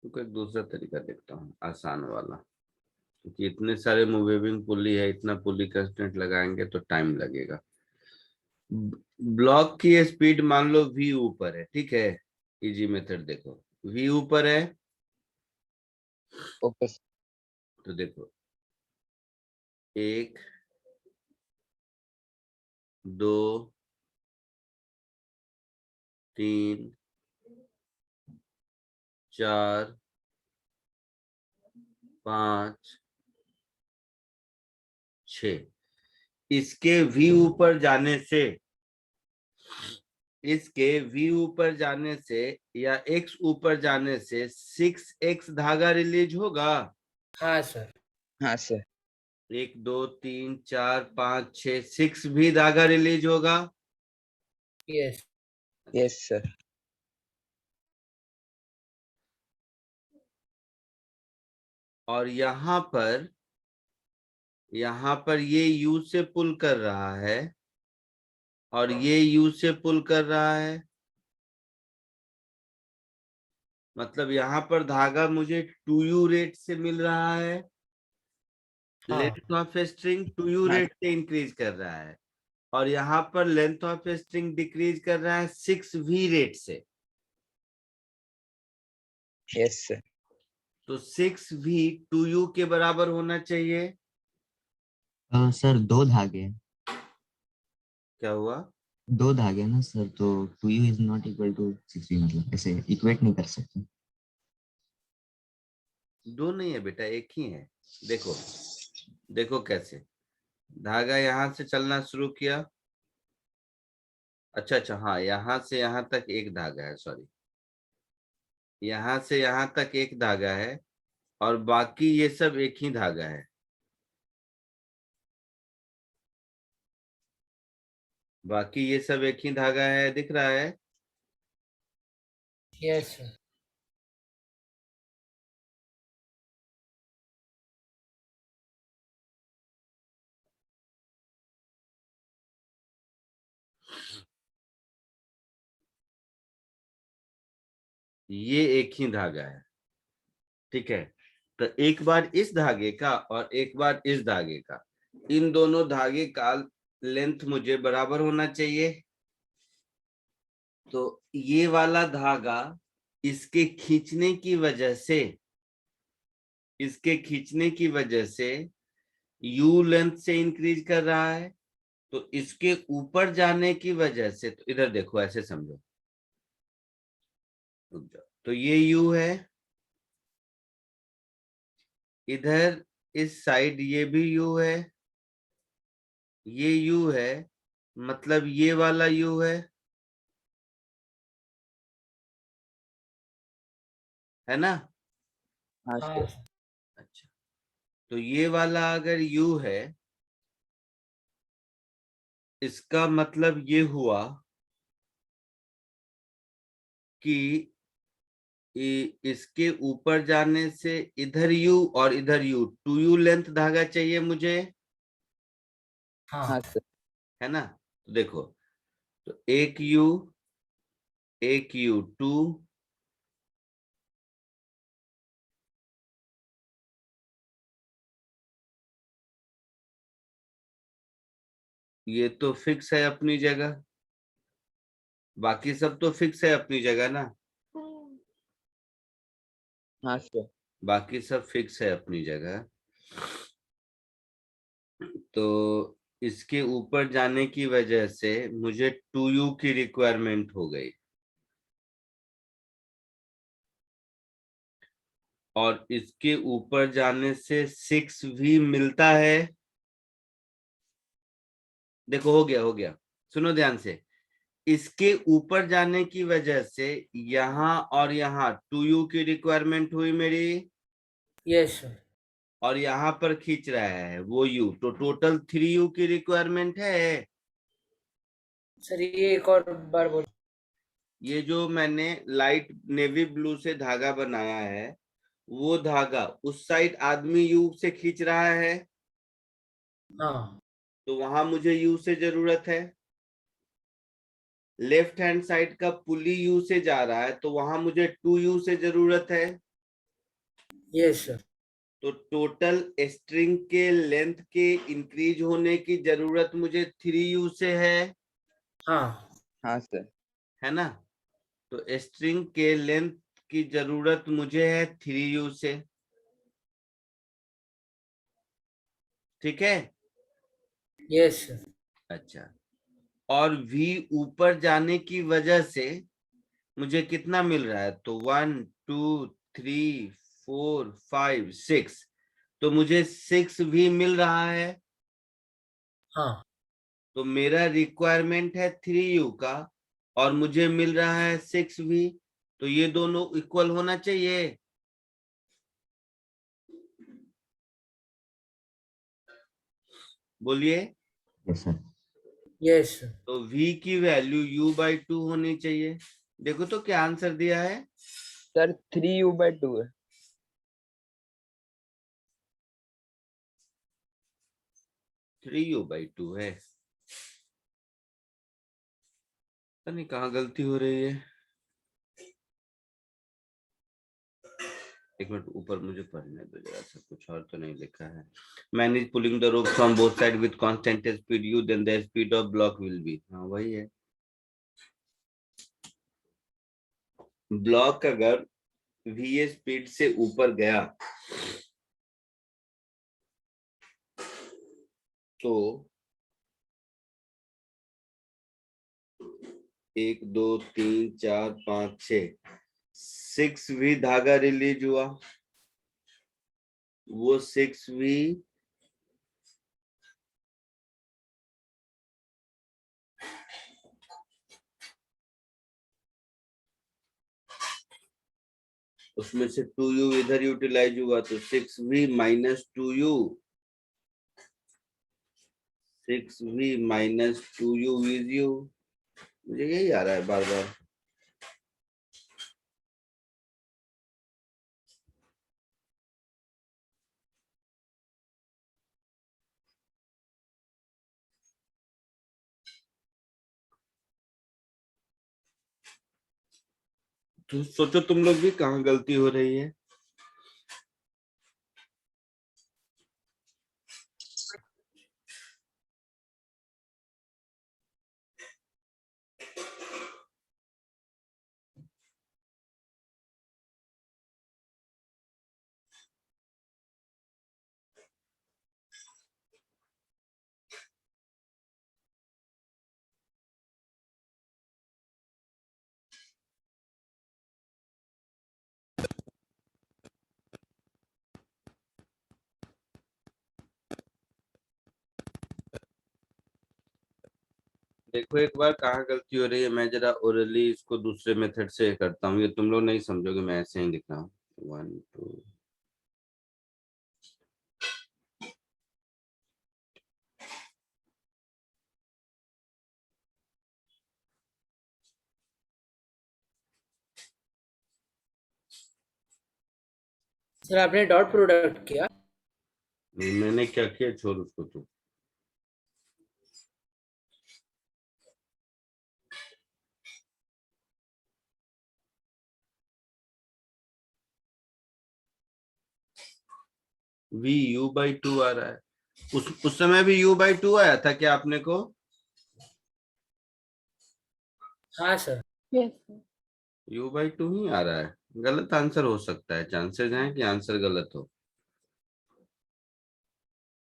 तो एक दूसरा तरीका देखता हूँ, आसान वाला, क्योंकि इतने सारे मूविंग पुली है, इतना पुली कंस्टेंट लगाएंगे तो टाइम लगेगा। ब्लॉक की स्पीड मान लो v ऊपर है, ठीक है? इजी मेथड देखो, v ऊपर है, ओके सर। तो देखो 1 2 3 4 5 6। इसके v ऊपर जाने से, इसके v ऊपर जाने से या x ऊपर जाने से 6x धागा रिलीज होगा। हाँ सर। हाँ सर। 1 2 3 4 5 6 6 भी धागा रिलीज होगा। यस। Yes sir. और यहाँ पर ये यू से पुल कर रहा है और ये यू से पुल कर रहा है। मतलब यहाँ पर धागा मुझे 2u रेट से मिल रहा है। हाँ लेंथ ऑफ स्ट्रिंग 2u हाँ रेट से इंक्रीज कर रहा है और यहाँ पर लेंथ ऑफ स्ट्रिंग डिक्रीज कर रहा है 6v रेट से। Yes sir. तो 6v 2u के बराबर होना चाहिए। सर दो धागे हैं। क्या हुआ? दो धागे हैं ना सर, तो 2u is not equal to 6v, मतलब ऐसे इक्वेट नहीं कर सकते। दो नहीं है बेटा, एक ही है। देखो देखो कैसे धागा यहाँ से चलना शुरू किया। अच्छा हाँ, यहाँ से यहाँ तक एक धागा है, सॉरी, यहाँ से यहाँ तक एक धागा है और बाकी ये सब एक ही धागा है। बाकी ये सब एक ही धागा है, दिख रहा है? Yes sir. ये एक ही धागा है, ठीक है। तो एक बार इस धागे का और एक बार इस धागे का, इन दोनों धागे का लेंथ मुझे बराबर होना चाहिए। तो ये वाला धागा इसके खींचने की वजह से यू लेंथ से इंक्रीज कर रहा है। तो इसके ऊपर जाने की वजह से, तो इधर देखो, ऐसे समझो, रुक जाओ। तो ये यू है, इधर इस साइड ये भी यू है, ये यू है, मतलब ये वाला यू है ना? हाँ हाँ सर। सर। अच्छा, तो ये वाला अगर यू है, इसका मतलब ये हुआ कि इसके ऊपर जाने से इधर यू और इधर यू, 2u लेंथ धागा चाहिए मुझे, हाँ हाँ सर। है ना? तो देखो, तो एक यू 2, ये तो फिक्स है अपनी जगह, बाकी सब तो फिक्स है अपनी जगह ना। हाँ सर। बाकी सब फिक्स है अपनी जगह। तो इसके ऊपर जाने की वजह से मुझे 2u की रिक्वायरमेंट हो गई और इसके ऊपर जाने से 6v मिलता है। देखो, हो गया, सुनो ध्यान से। इसके ऊपर जाने की वजह से यहाँ और यहाँ 2u की रिक्वायरमेंट हुई मेरी, यस सर। और यहाँ पर खींच रहा है वो u, तो टोटल 3u की रिक्वायरमेंट है। सर ये एक और बार बोल। ये जो मैंने लाइट नेवी ब्लू से धागा बनाया है, वो धागा उस साइड आदमी यू से खींच रहा है, हाँ। तो वहां मुझे यू से जरूरत है। लेफ्ट हैंड साइड का पुली यू से जा रहा है, तो वहां मुझे 2u से जरूरत है। Yes sir. तो टोटल स्ट्रिंग के लेंथ के इंक्रीज होने की जरूरत मुझे 3u से हाँ। हाँ सर। है ना? तो स्ट्रिंग के लेंथ की जरूरत मुझे है 3u से, ठीक है? Yes sir. अच्छा, और v ऊपर जाने की वजह से मुझे कितना मिल रहा है? तो 1 2 3 4 5 6, तो मुझे 6v मिल रहा है। हाँ। तो मेरा रिक्वायरमेंट है 3u का और मुझे मिल रहा है 6v, तो ये दोनों इक्वल होना चाहिए। बोलिए। Yes sir. यस तो v की वैल्यू u/2 होनी चाहिए। देखो तो क्या आंसर दिया है। सर 3u/2 है। 3u/2 है। पता नहीं कहाँ गलती हो रही है। एक मिनट ऊपर मुझे पढ़ने दो जरा सा, कुछ और तो नहीं लिखा है। Man is pulling the rope from both side with constant speed u, then the speed of block will be. हाँ वही है। ब्लॉक अगर v स्पीड से ऊपर गया तो 1 2 3 4 5 6 6v धागा रिलीज हुआ। वो 6v उसमें से 2u इधर यूटिलाइज हुआ तो 6v minus 2u, 6v minus 2u is u। मुझे यही आ रहा है बार बार। तो सोचो तुम लोग भी कहाँ गलती हो रही है। देखो एक बार कहाँ गलती हो रही है। मैं जरा ओरली इसको दूसरे मेथड से करता हूँ, ये तुम लोग नहीं समझोगे, मैं ऐसे ही लिख रहा हूँ। 1 2 सर आपने डॉट प्रोडक्ट किया। मैंने क्या किया, छोड़ उसको तू। v u/2 आ रहा है। उस समय भी u/2 आया था क्या आपने को। हाँ सर। यस u/2 ही आ रहा है। गलत आंसर हो सकता है, चांसेस हैं कि आंसर गलत हो।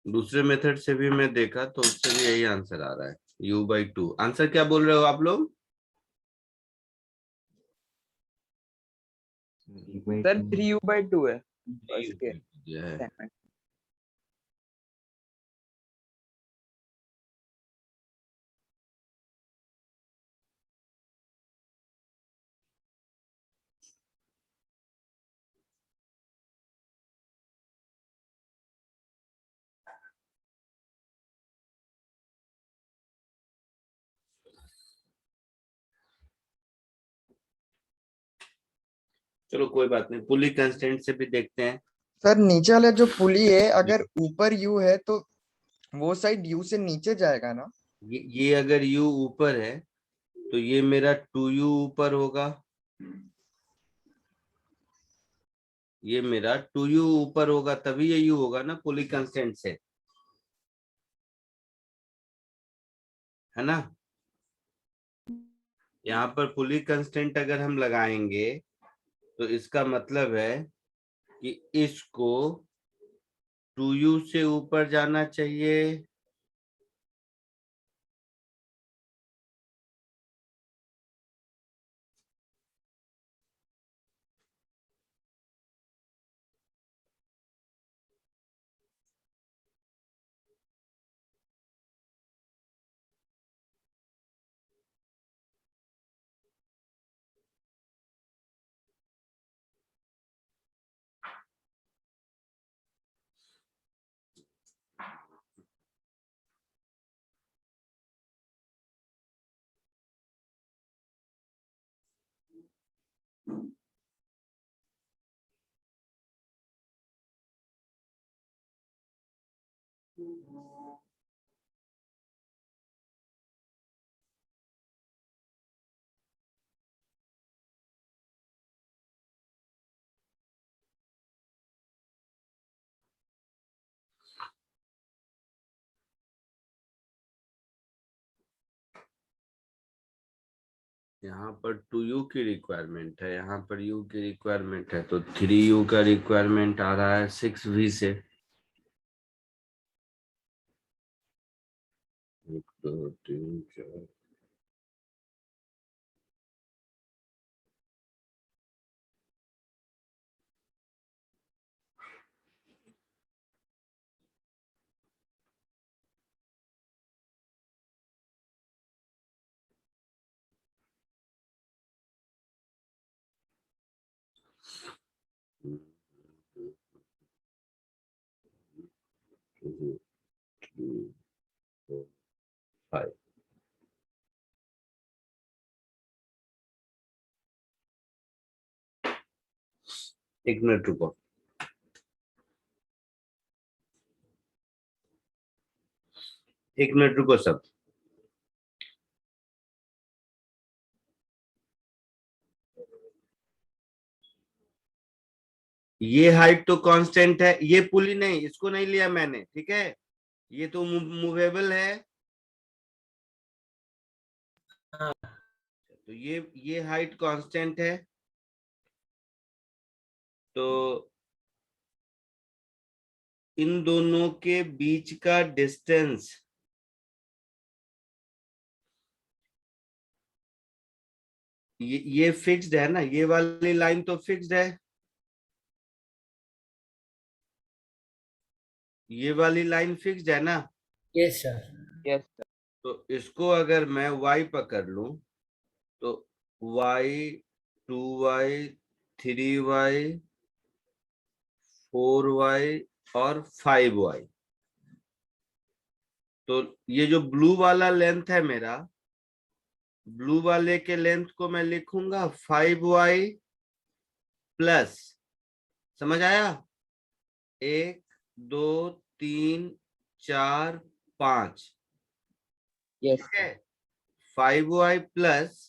दूसरे मेथड से भी मैं देखा तो उससे भी यही आंसर आ रहा है, u/2। आंसर क्या बोल रहे हो आप लोग। सर 3u/2 है फर्स्ट के यह है। सेकंड। चलो कोई बात नहीं, पुली कंस्टेंट से भी देखते हैं। सर नीचे वाला जो पुली है अगर ऊपर यू है तो वो साइड यू से नीचे जाएगा ना। ये अगर u ऊपर है तो ये मेरा 2u ऊपर होगा। ये मेरा 2u ऊपर होगा, तभी ये u होगा ना पुली कंस्टेंट से, है ना। यहाँ पर पुली कंस्टेंट अगर हम लगाएंगे तो इसका मतलब है कि इसको 2u से ऊपर जाना चाहिए। यहाँ पर 2u की रिक्वायरमेंट है, यहाँ पर u की रिक्वायरमेंट है, तो 3u का रिक्वायरमेंट आ रहा है 6v से। 1 2 3 4 2 3 4 5। एक मिनट रुको। एक मिनट रुको सब। ये हाइट तो कांस्टेंट है, ये पुली नहीं, इसको नहीं लिया मैंने, ठीक है, ये तो मूवेबल है। हाँ। तो ये हाइट कांस्टेंट है, तो इन दोनों के बीच का डिस्टेंस ये फिक्स्ड है ना, ये वाली लाइन तो फिक्स्ड है, ये वाली लाइन फिक्स्ड है ना। Yes sir. यस तो इसको अगर मैं y पकड़ लूं तो y 2y 3y 4y और 5y, तो ये जो ब्लू वाला लेंथ है मेरा, ब्लू वाले के लेंथ को मैं लिखूंगा 5y प्लस, समझ आया, 1 2 3 4 5, यस ठीक है। 5y प्लस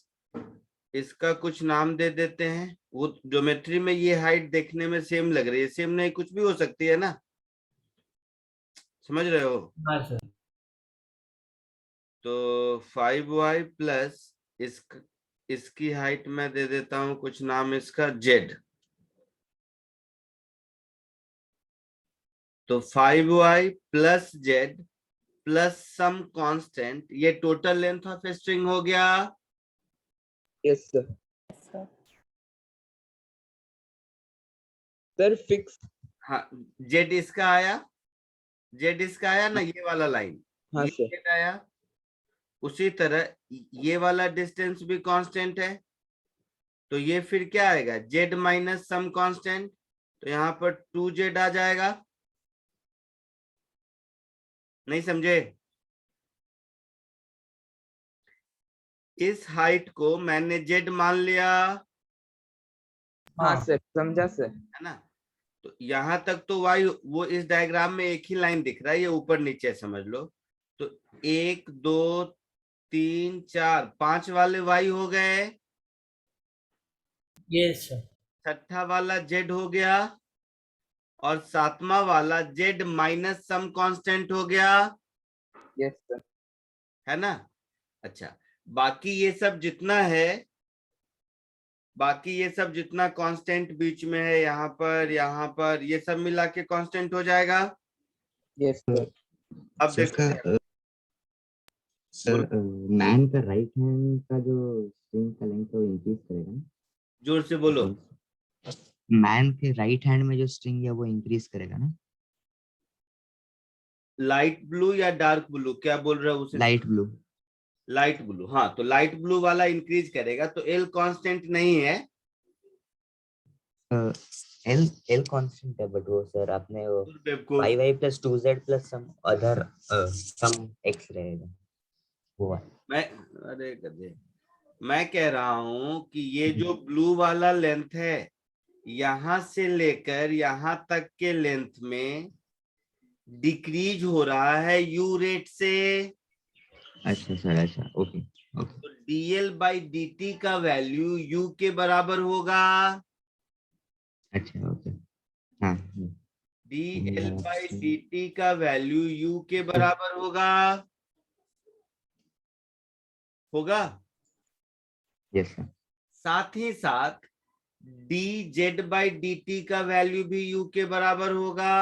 इसका कुछ नाम दे देते हैं, वो ज्योमेट्री में ये हाइट देखने में सेम लग रही है, सेम नहीं कुछ भी हो सकती है ना, समझ रहे हो। हाँ सर। तो 5y प्लस इसकी हाइट मैं दे देता हूं कुछ नाम इसका z, तो 5y plus z plus some constant, ये टोटल लेंथ ऑफ स्ट्रिंग हो गया। Yes sir fix. हाँ, z इसका आया, z इसका आया ना, ये वाला लाइन, हाँ ये सर। z आया। उसी तरह ये वाला डिस्टेंस भी कांस्टेंट है, तो ये फिर क्या आएगा, z माइनस सम कांस्टेंट, तो यहाँ पर 2z आ जाएगा। नहीं समझे। इस हाइट को मैंने z मान लिया, हाँ सर समझा सर। है ना। तो यहां तक तो y, वो इस डायग्राम में एक ही लाइन दिख रहा है, ये ऊपर नीचे समझ लो। तो 1 2 3 4 5 वाले y हो गए, यस सर। छठा वाला z हो गया, और सातवां वाला z माइनस सम कांस्टेंट हो गया, यस सर। है ना। अच्छा, बाकी ये सब जितना है, बाकी ये सब जितना कांस्टेंट बीच में है, यहाँ पर ये सब मिला के कांस्टेंट हो जाएगा। Yes sir. अब सर देखो सर मैन का राइट हैंड का जो स्ट्रिंग का लेंथ वो इंक्रीज करेगा ना, जोर से बोलो। मैन के राइट हैंड में जो स्ट्रिंग है वो इंक्रीज करेगा ना। लाइट ब्लू या डार्क ब्लू, क्या बोल रहे हो उसे। Light blue. लाइट ब्लू, हाँ, तो लाइट ब्लू वाला इंक्रीज करेगा, तो एल कांस्टेंट नहीं है। एल एल कांस्टेंट है, बट वो सर आपने वो बेवकूफ, 5y plus 2z plus some other sum x रहेगा वो। मैं, अरे गधे, मैं कह रहा हूं कि ये जो ब्लू वाला लेंथ है, यहां से लेकर यहां तक के लेंथ में डिक्रीज हो रहा है यू रेट से, अच्छा सर, अच्छा, ओके ओके। तो dl/dt का वैल्यू u के बराबर होगा। अच्छा ओके, हाँ dl/dt का वैल्यू u के बराबर होगा। Yes sir. साथ ही साथ dz/dt का वैल्यू भी u के बराबर होगा।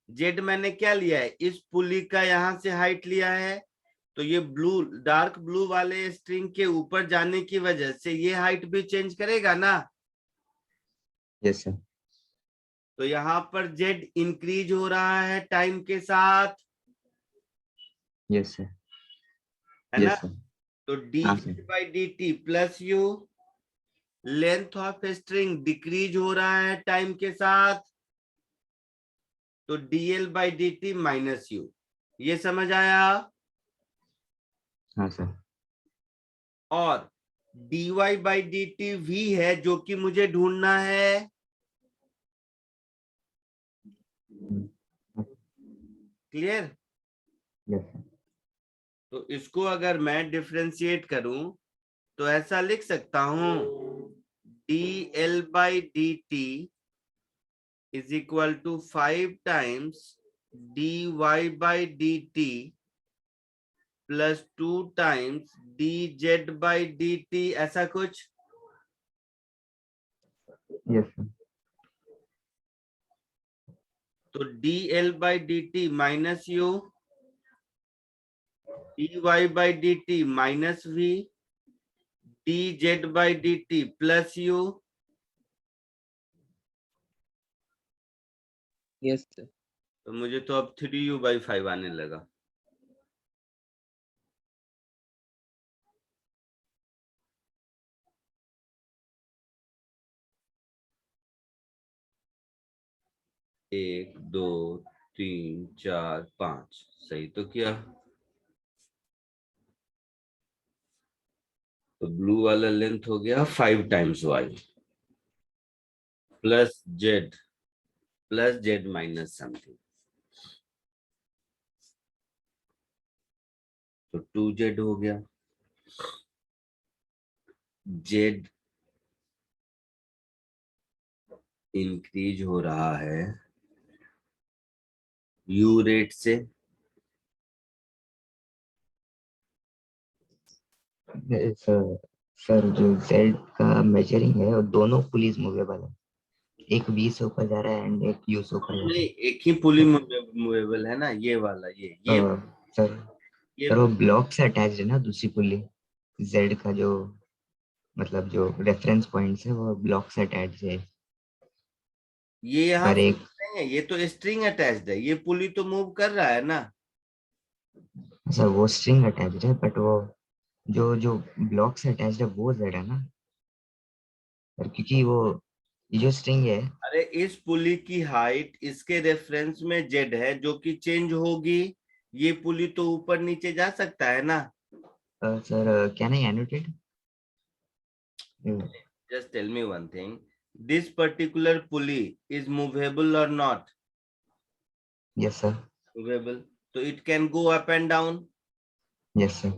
z मैंने क्या लिया है, इस पुली का यहां से हाइट लिया है, तो ये ब्लू, डार्क ब्लू वाले स्ट्रिंग के ऊपर जाने की वजह से ये हाइट भी चेंज करेगा ना। Yes sir. तो यहाँ पर z इंक्रीज हो रहा है टाइम के साथ, यस सर। है ना। Yes sir. तो हाँ sir. dz/dt plus u, length of string decrease हो रहा है टाइम के साथ, तो dl/dt माइनस u। ये समझ आया। हाँ सर। और dy/dt v है जो कि मुझे ढूंढना है। क्लियर। Yes sir. तो इसको अगर मैं डिफरेंशिएट करूं तो ऐसा लिख सकता हूं, dl/dt is equal to 5 times dy/dt plus 2 times dz/dt, ऐसा कुछ। Yes sir. तो dl/dt minus u, dy/dt minus v, dz/dt plus u। Yes sir. तो मुझे तो अब 3u/5 आने लगा। एक, दो, तीन, चार, पांच, सही तो किया। तो ब्लू वाला लेंथ हो गया 5 times y plus z minus something, तो 2z हो गया। z इंक्रीज हो रहा है u रेट से, सर सर जो जेड का मेजरिंग है वो दोनों पुलिस मूवेबल है, एक 20 से ऊपर जा रहा है एंड एक यू से ऊपर जा नहीं, रहा एक ही पुली मूवेबल है ना, ये वाला, ये है। सर ये सर वो ब्लॉक से अटैच है ना दूसरी पुली, जेड का जो मतलब जो रेफरेंस पॉइंट्स है वो ब्लॉक से अटैच है। ये यहाँ पर एक नहीं है, ये तो स्ट्रिंग अटैच्ड है, ये पुली तो मूव कर रहा है ना। सर वो स्ट्रिंग अटैच है, बट वो जो जो ब्लॉक से अटैच है वो जेड है ना सर, क्योंकि वो ये जो स्ट्रिंग है। अरे इस पुली की हाइट इसके रेफरेंस में z है जो कि चेंज होगी, ये पुली तो ऊपर नीचे जा सकता है ना। Sir can I annotate? Just tell me one thing, this particular pulley is movable or not? Yes sir. Movable, so it can go up and down. Yes sir.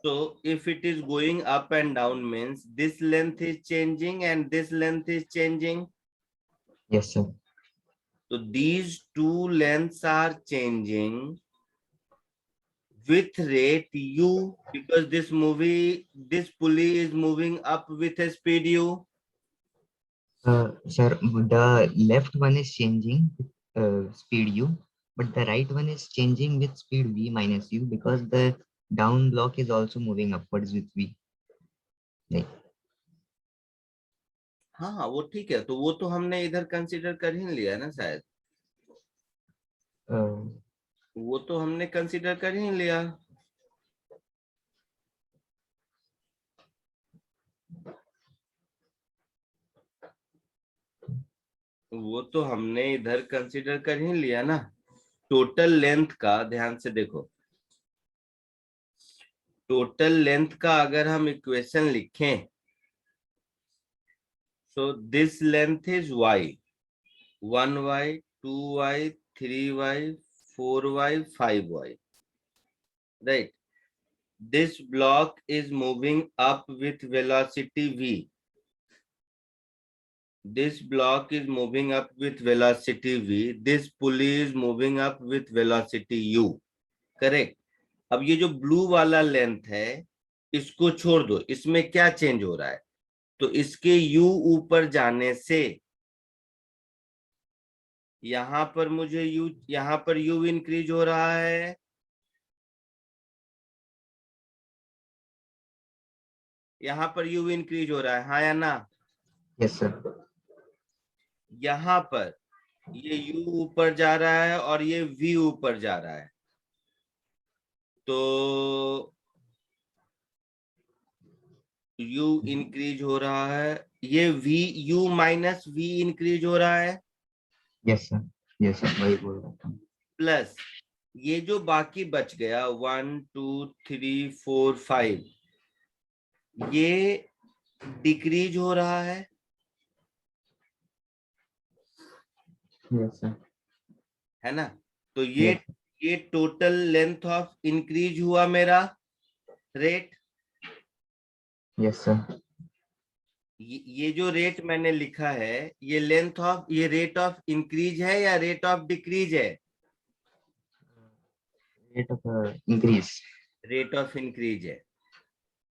So if it is going up and down means this length is changing and this length is changing. Yes sir. So these two lengths are changing with rate u, because this pulley is moving up with a speed u. Sir, the left one is changing with speed u, but the right one is changing with speed v minus u because the down block is also moving upwards with v. Like, हाँ वो ठीक है, तो वो तो हमने इधर consider कर ही लिया ना शायद, uh, वो तो हमने कंसीडर कर ही लिया। वो तो हमने इधर कंसीडर कर ही लिया ना। टोटल लेंथ का ध्यान से देखो, टोटल लेंथ का अगर हम इक्वेशन लिखें So this length is y. 1y, 2y, 3y, 4y, 5y. Right. This block is moving up with velocity v. This block is moving up with velocity v. This pulley is moving up with velocity u. Correct. अब ये जो blue वाला length है इसको छोड़ दो, इसमें क्या चेंज हो रहा है? तो इसके u ऊपर जाने से यहां पर मुझे यहां पर u इंक्रीज हो रहा है, यहां पर u इंक्रीज हो रहा है, हाँ या ना? Yes, sir. यहां पर ये u ऊपर जा रहा है और ये v ऊपर जा रहा है, तो u इंक्रीज हो रहा है, ये v u minus v increase हो रहा है, Yes, sir. Yes, sir. वही बोल रहा था. प्लस ये जो बाकी बच गया 1 2 3 4 5 ये डिक्रीज हो रहा है Yes, sir. है ना? तो ये Yes. ये टोटल लेंथ ऑफ इंक्रीज हुआ मेरा रेट। Yes, sir. ये जो रेट मैंने लिखा है ये लेंथ ऑफ, ये रेट ऑफ इंक्रीज है या रेट ऑफ डिक्रीज है? Rate of increase. Rate of increase है,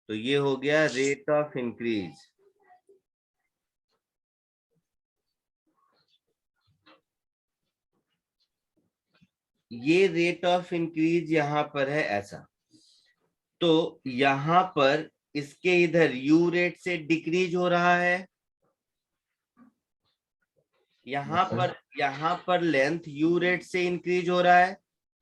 तो ये हो गया रेट ऑफ इंक्रीज। ये रेट ऑफ इंक्रीज यहां पर है ऐसा, तो यहां पर इसके इधर u रेट से डिक्रीज हो रहा है, यहाँ पर लेंथ u रेट से इंक्रीज हो रहा है,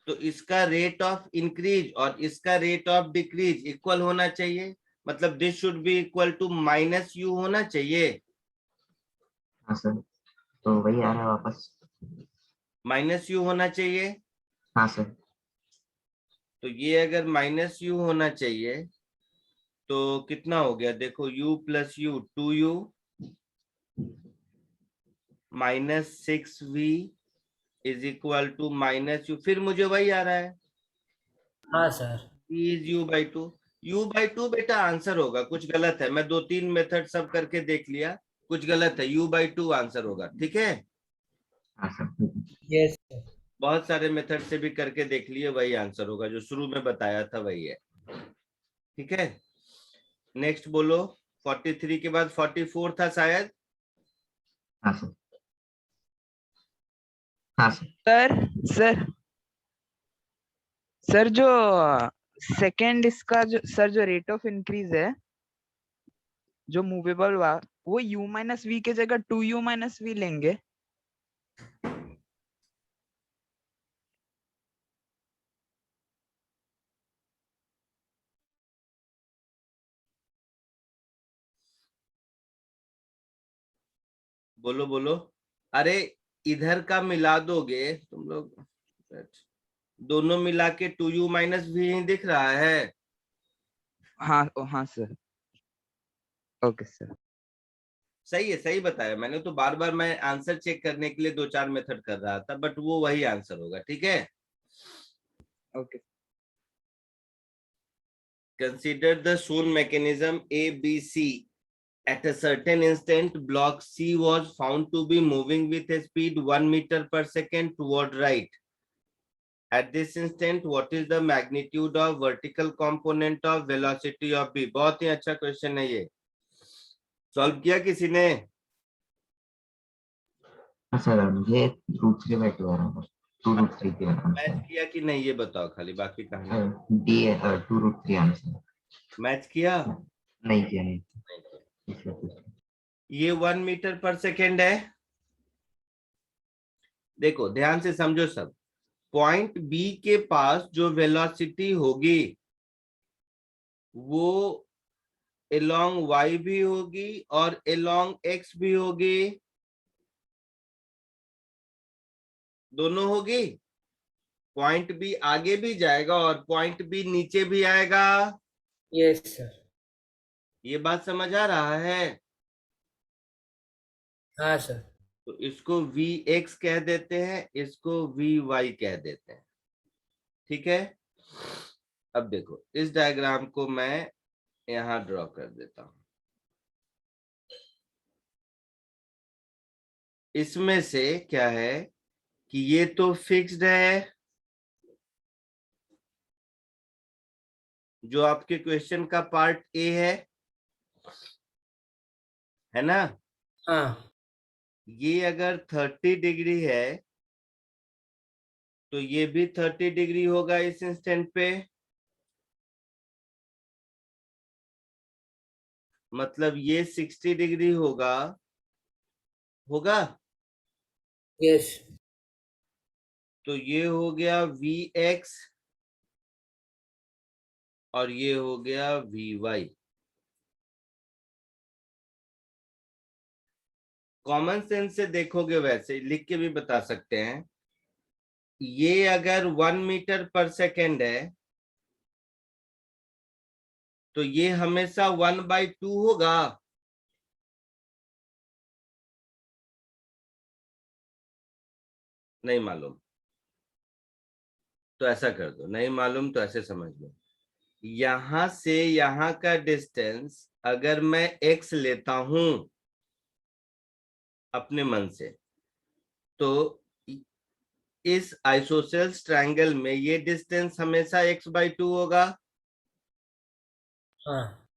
तो इसका रेट ऑफ इंक्रीज और इसका रेट ऑफ डिक्रीज इक्वल होना चाहिए, मतलब this should be equal to minus u होना चाहिए। हाँ सर, तो वही आ रहा है वापस। माइनस u होना चाहिए। हाँ सर। तो ये अगर माइनस u होना चाहिए तो कितना हो गया? देखो u plus u 2u minus 6v is equal to minus u, फिर मुझे वही आ रहा है। हाँ sir. Is u by two बेटा आंसर होगा, कुछ गलत है, मैं 2-3 मेथड सब करके देख लिया, कुछ गलत है, u बाई टू आंसर होगा, ठीक है? हाँ सर। Yes sir. बहुत सारे मेथड से भी करके देख लिए, वही आंसर होगा, जो शुरू में बताया था वही है, ठीक है? नेक्स्ट बोलो। 43 के बाद 44 था शायद। हाँ सर। हाँ सर। सर सर जो सेकंड इसका जो रेट ऑफ इंक्रीज है जो मूवेबल वो u माइनस वी के जगह 2u माइनस वी लेंगे। बोलो बोलो। अरे इधर का मिला दोगे तुम लोग, दोनों मिला के 2u माइनस वी ही दिख रहा है। हाँ हाँ सर। Okay sir. सही है, सही बताया मैंने, तो बार बार मैं आंसर चेक करने के लिए 2-4 मेथड कर रहा था, बट वो वही आंसर होगा, ठीक है? Okay. Consider the shown mechanism ABC. At a certain instant, block C was found to be moving with a speed 1 meter per second toward right. At this instant, what is the magnitude of vertical component of velocity of B? बहुत ही अच्छा question है ये, solve किया किसी ने? हाँ sir, ये root 3 by 2 आ रहा है, 2√3 के मैच किया कि नहीं ये बताओ खाली, बाकी कहानी। D 2√3 answer. मैच किया? नहीं किया, नहीं। ये 1 मीटर पर सेकेंड है। देखो ध्यान से समझो सब, पॉइंट बी के पास जो वेलोसिटी होगी वो along y भी होगी और along x भी होगी, दोनों होगी। पॉइंट बी आगे भी जाएगा और पॉइंट बी नीचे भी आएगा। Yes sir. ये बात समझ आ रहा है? हाँ सर। तो इसको Vx कह देते हैं, इसको Vy कह देते हैं। ठीक है, अब देखो इस डायग्राम को मैं यहां ड्रॉ कर देता हूं। इसमें से क्या है कि ये तो फिक्स्ड है, जो आपके क्वेश्चन का पार्ट ए है ना। हाँ। ये अगर 30 डिग्री है तो ये भी 30 डिग्री होगा इस इंस्टेंट पे, मतलब ये 60 डिग्री होगा, होगा। यस। तो ये हो गया Vx और ये हो गया Vy। कॉमन सेंस से देखोगे वैसे लिख के भी बता सकते हैं। ये अगर 1 मीटर पर सेकेंड है तो ये हमेशा 1/2 होगा। नहीं मालूम तो ऐसा कर दो, नहीं मालूम तो ऐसे समझ लो। यहां से यहां का डिस्टेंस अगर मैं x लेता हूं अपने मन से, तो इस आइसोसेल्स ट्रायंगल में ये डिस्टेंस हमेशा x/2 होगा। हाँ।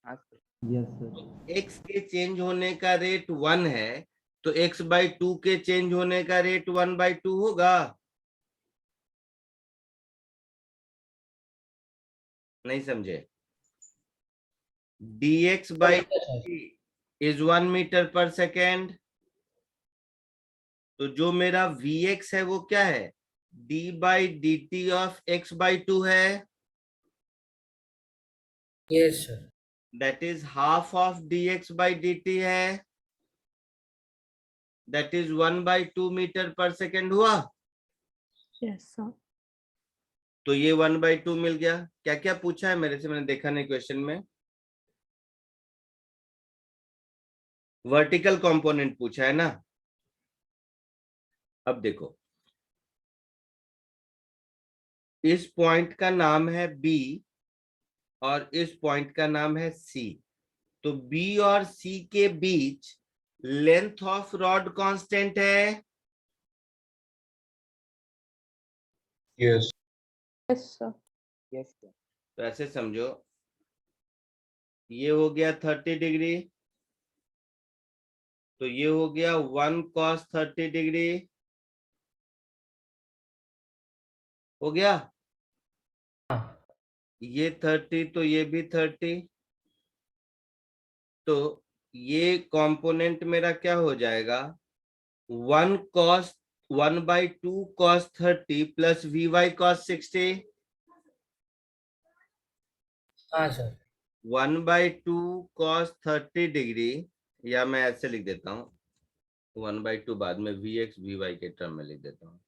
हाँ सर। Yes sir. x के चेंज होने का रेट 1 है तो x/2 के चेंज होने का रेट 1/2 होगा। नहीं समझे? dx by dt is 1 metre पर सेकेंड। तो जो मेरा Vx है वो क्या है? d/dt ऑफ x/2 है। Yes sir. That is half of dx/dt है, दैट इज 1/2 मीटर पर सेकेंड हुआ। Yes sir. तो ये 1/2 मिल गया। क्या क्या पूछा है मेरे से, मैंने देखा नहीं क्वेश्चन में। वर्टिकल कंपोनेंट पूछा है ना। अब देखो इस पॉइंट का नाम है B और इस पॉइंट का नाम है C। तो B और C के बीच लेंथ ऑफ रॉड कांस्टेंट है। Yes. Yes sir. Yes sir. तो ऐसे समझो ये हो गया 30 डिग्री, तो ये हो गया 1 cos 30 डिग्री, हो गया। ये 30 तो ये भी 30, तो ये कंपोनेंट मेरा क्या हो जाएगा? 1/2 cos 30 प्लस Vy cos 60। हाँ सर। 1/2 cos 30 डिग्री, या मैं ऐसे लिख देता हूँ 1/2 बाद में Vx Vy के टर्म में लिख देता हूँ।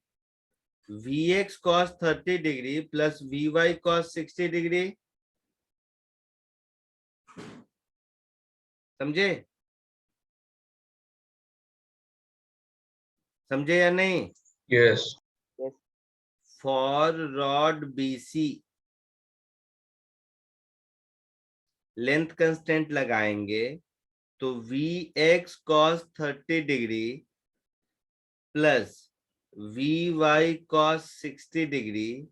Vx cos 30 degree plus Vy cos 60 degree. समझे? समझे या नहीं? Yes. Yes. For rod BC length constant लगाएंगे तो Vx cos 30 degree plus Vy cos 60 degree,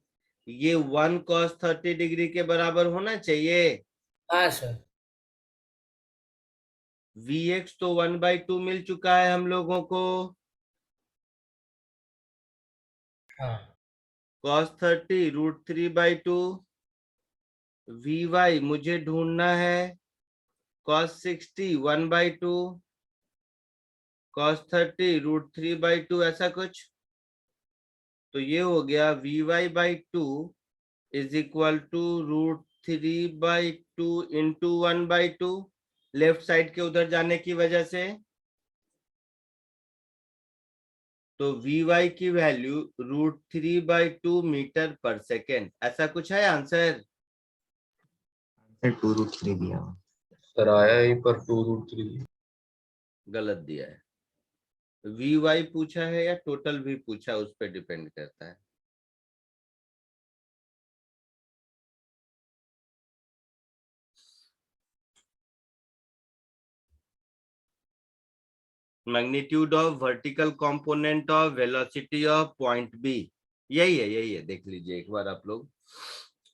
ये 1 cos 30 डिग्री के बराबर होना चाहिए। हाँ सर। Vx तो 1/2 मिल चुका है हम लोगों को। हाँ। cos 30 √3/2। Vy मुझे ढूंढना है cos 60 1/2, cos 30 √3/2, ऐसा कुछ। तो ये हो गया Vy/2 is equal to √3/2 into 1/2, left side के उधर जाने की वजह से। तो Vy की वैल्यू √3/2 मीटर पर सेकेंड, ऐसा कुछ है आंसर? आंसर 2√3 दिया हुआ। Sir, आया ही पर 2√3. गलत दिया है। वी वाई पूछा है या टोटल वी पूछा है, उस पर डिपेंड करता है। Magnitude of vertical component of velocity of point B, यही है देख लीजिए एक बार आप लोग।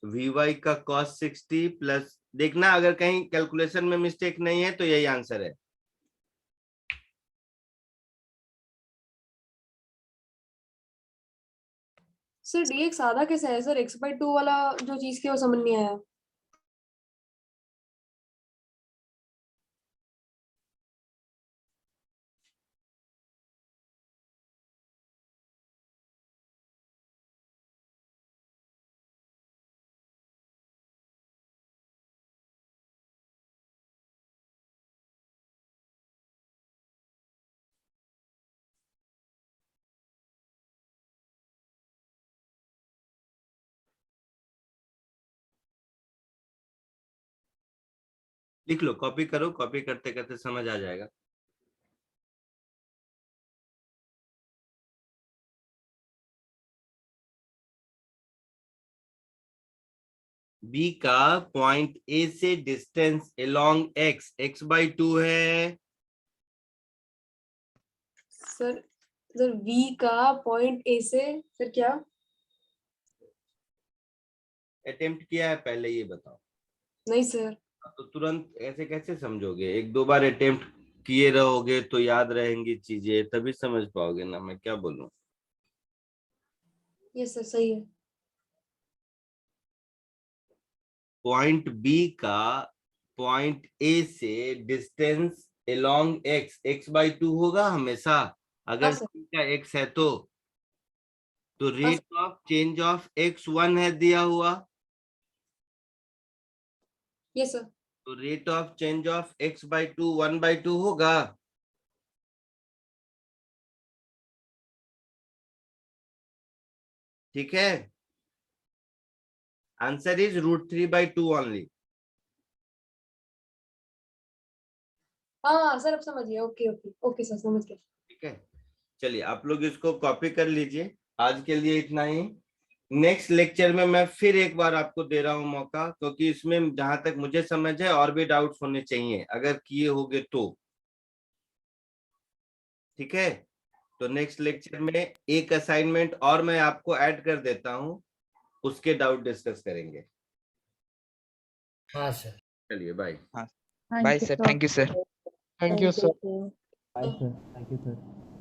वी वाई का cos 60 प्लस, देखना अगर कहीं कैलकुलेशन में मिस्टेक नहीं है तो यही आंसर है। सर dx आधा कैसे है सर? x/2 वाला जो चीज की वो समझ नहीं आया। लिख लो, कॉपी करो, कॉपी करते करते समझ आ जाएगा। बी का पॉइंट ए से डिस्टेंस अलोंग एक्स, x/2 है। सर सर v का पॉइंट ए से सर क्या? अटेम्प्ट किया है पहले, ये बताओ। नहीं सर। तो तुरंत ऐसे कैसे समझोगे? एक दो बार अटेम्प्ट किए रहोगे तो याद रहेंगी चीजें, तभी समझ पाओगे ना, मैं क्या बोलूं। यस सर सही है। पॉइंट बी का पॉइंट ए से डिस्टेंस अलोंग एक्स, x/2 होगा हमेशा, अगर हाँ सर। c का x है तो हाँ rate of change of x 1 है दिया हुआ, यस सर। तो rate of change of x/2 1/2 होगा। ठीक है, आंसर इज √3/2 ओनली। हाँ सर अब समझ गया। ओके ओके ओके सर समझ गया। ठीक है, चलिए आप लोग इसको कॉपी कर लीजिए। आज के लिए इतना ही। नेक्स्ट लेक्चर में मैं फिर एक बार आपको दे रहा हूं मौका, क्योंकि इसमें जहां तक मुझे समझ है और भी डाउट्स होने चाहिए, अगर किए होगे तो। ठीक है, तो नेक्स्ट लेक्चर में एक असाइनमेंट और मैं आपको ऐड कर देता हूं, उसके डाउट डिस्कस करेंगे। हाँ सर। चलिए बाय। हाँ bye sir, thank you sir. Thank you sir. Bye sir, thank you sir.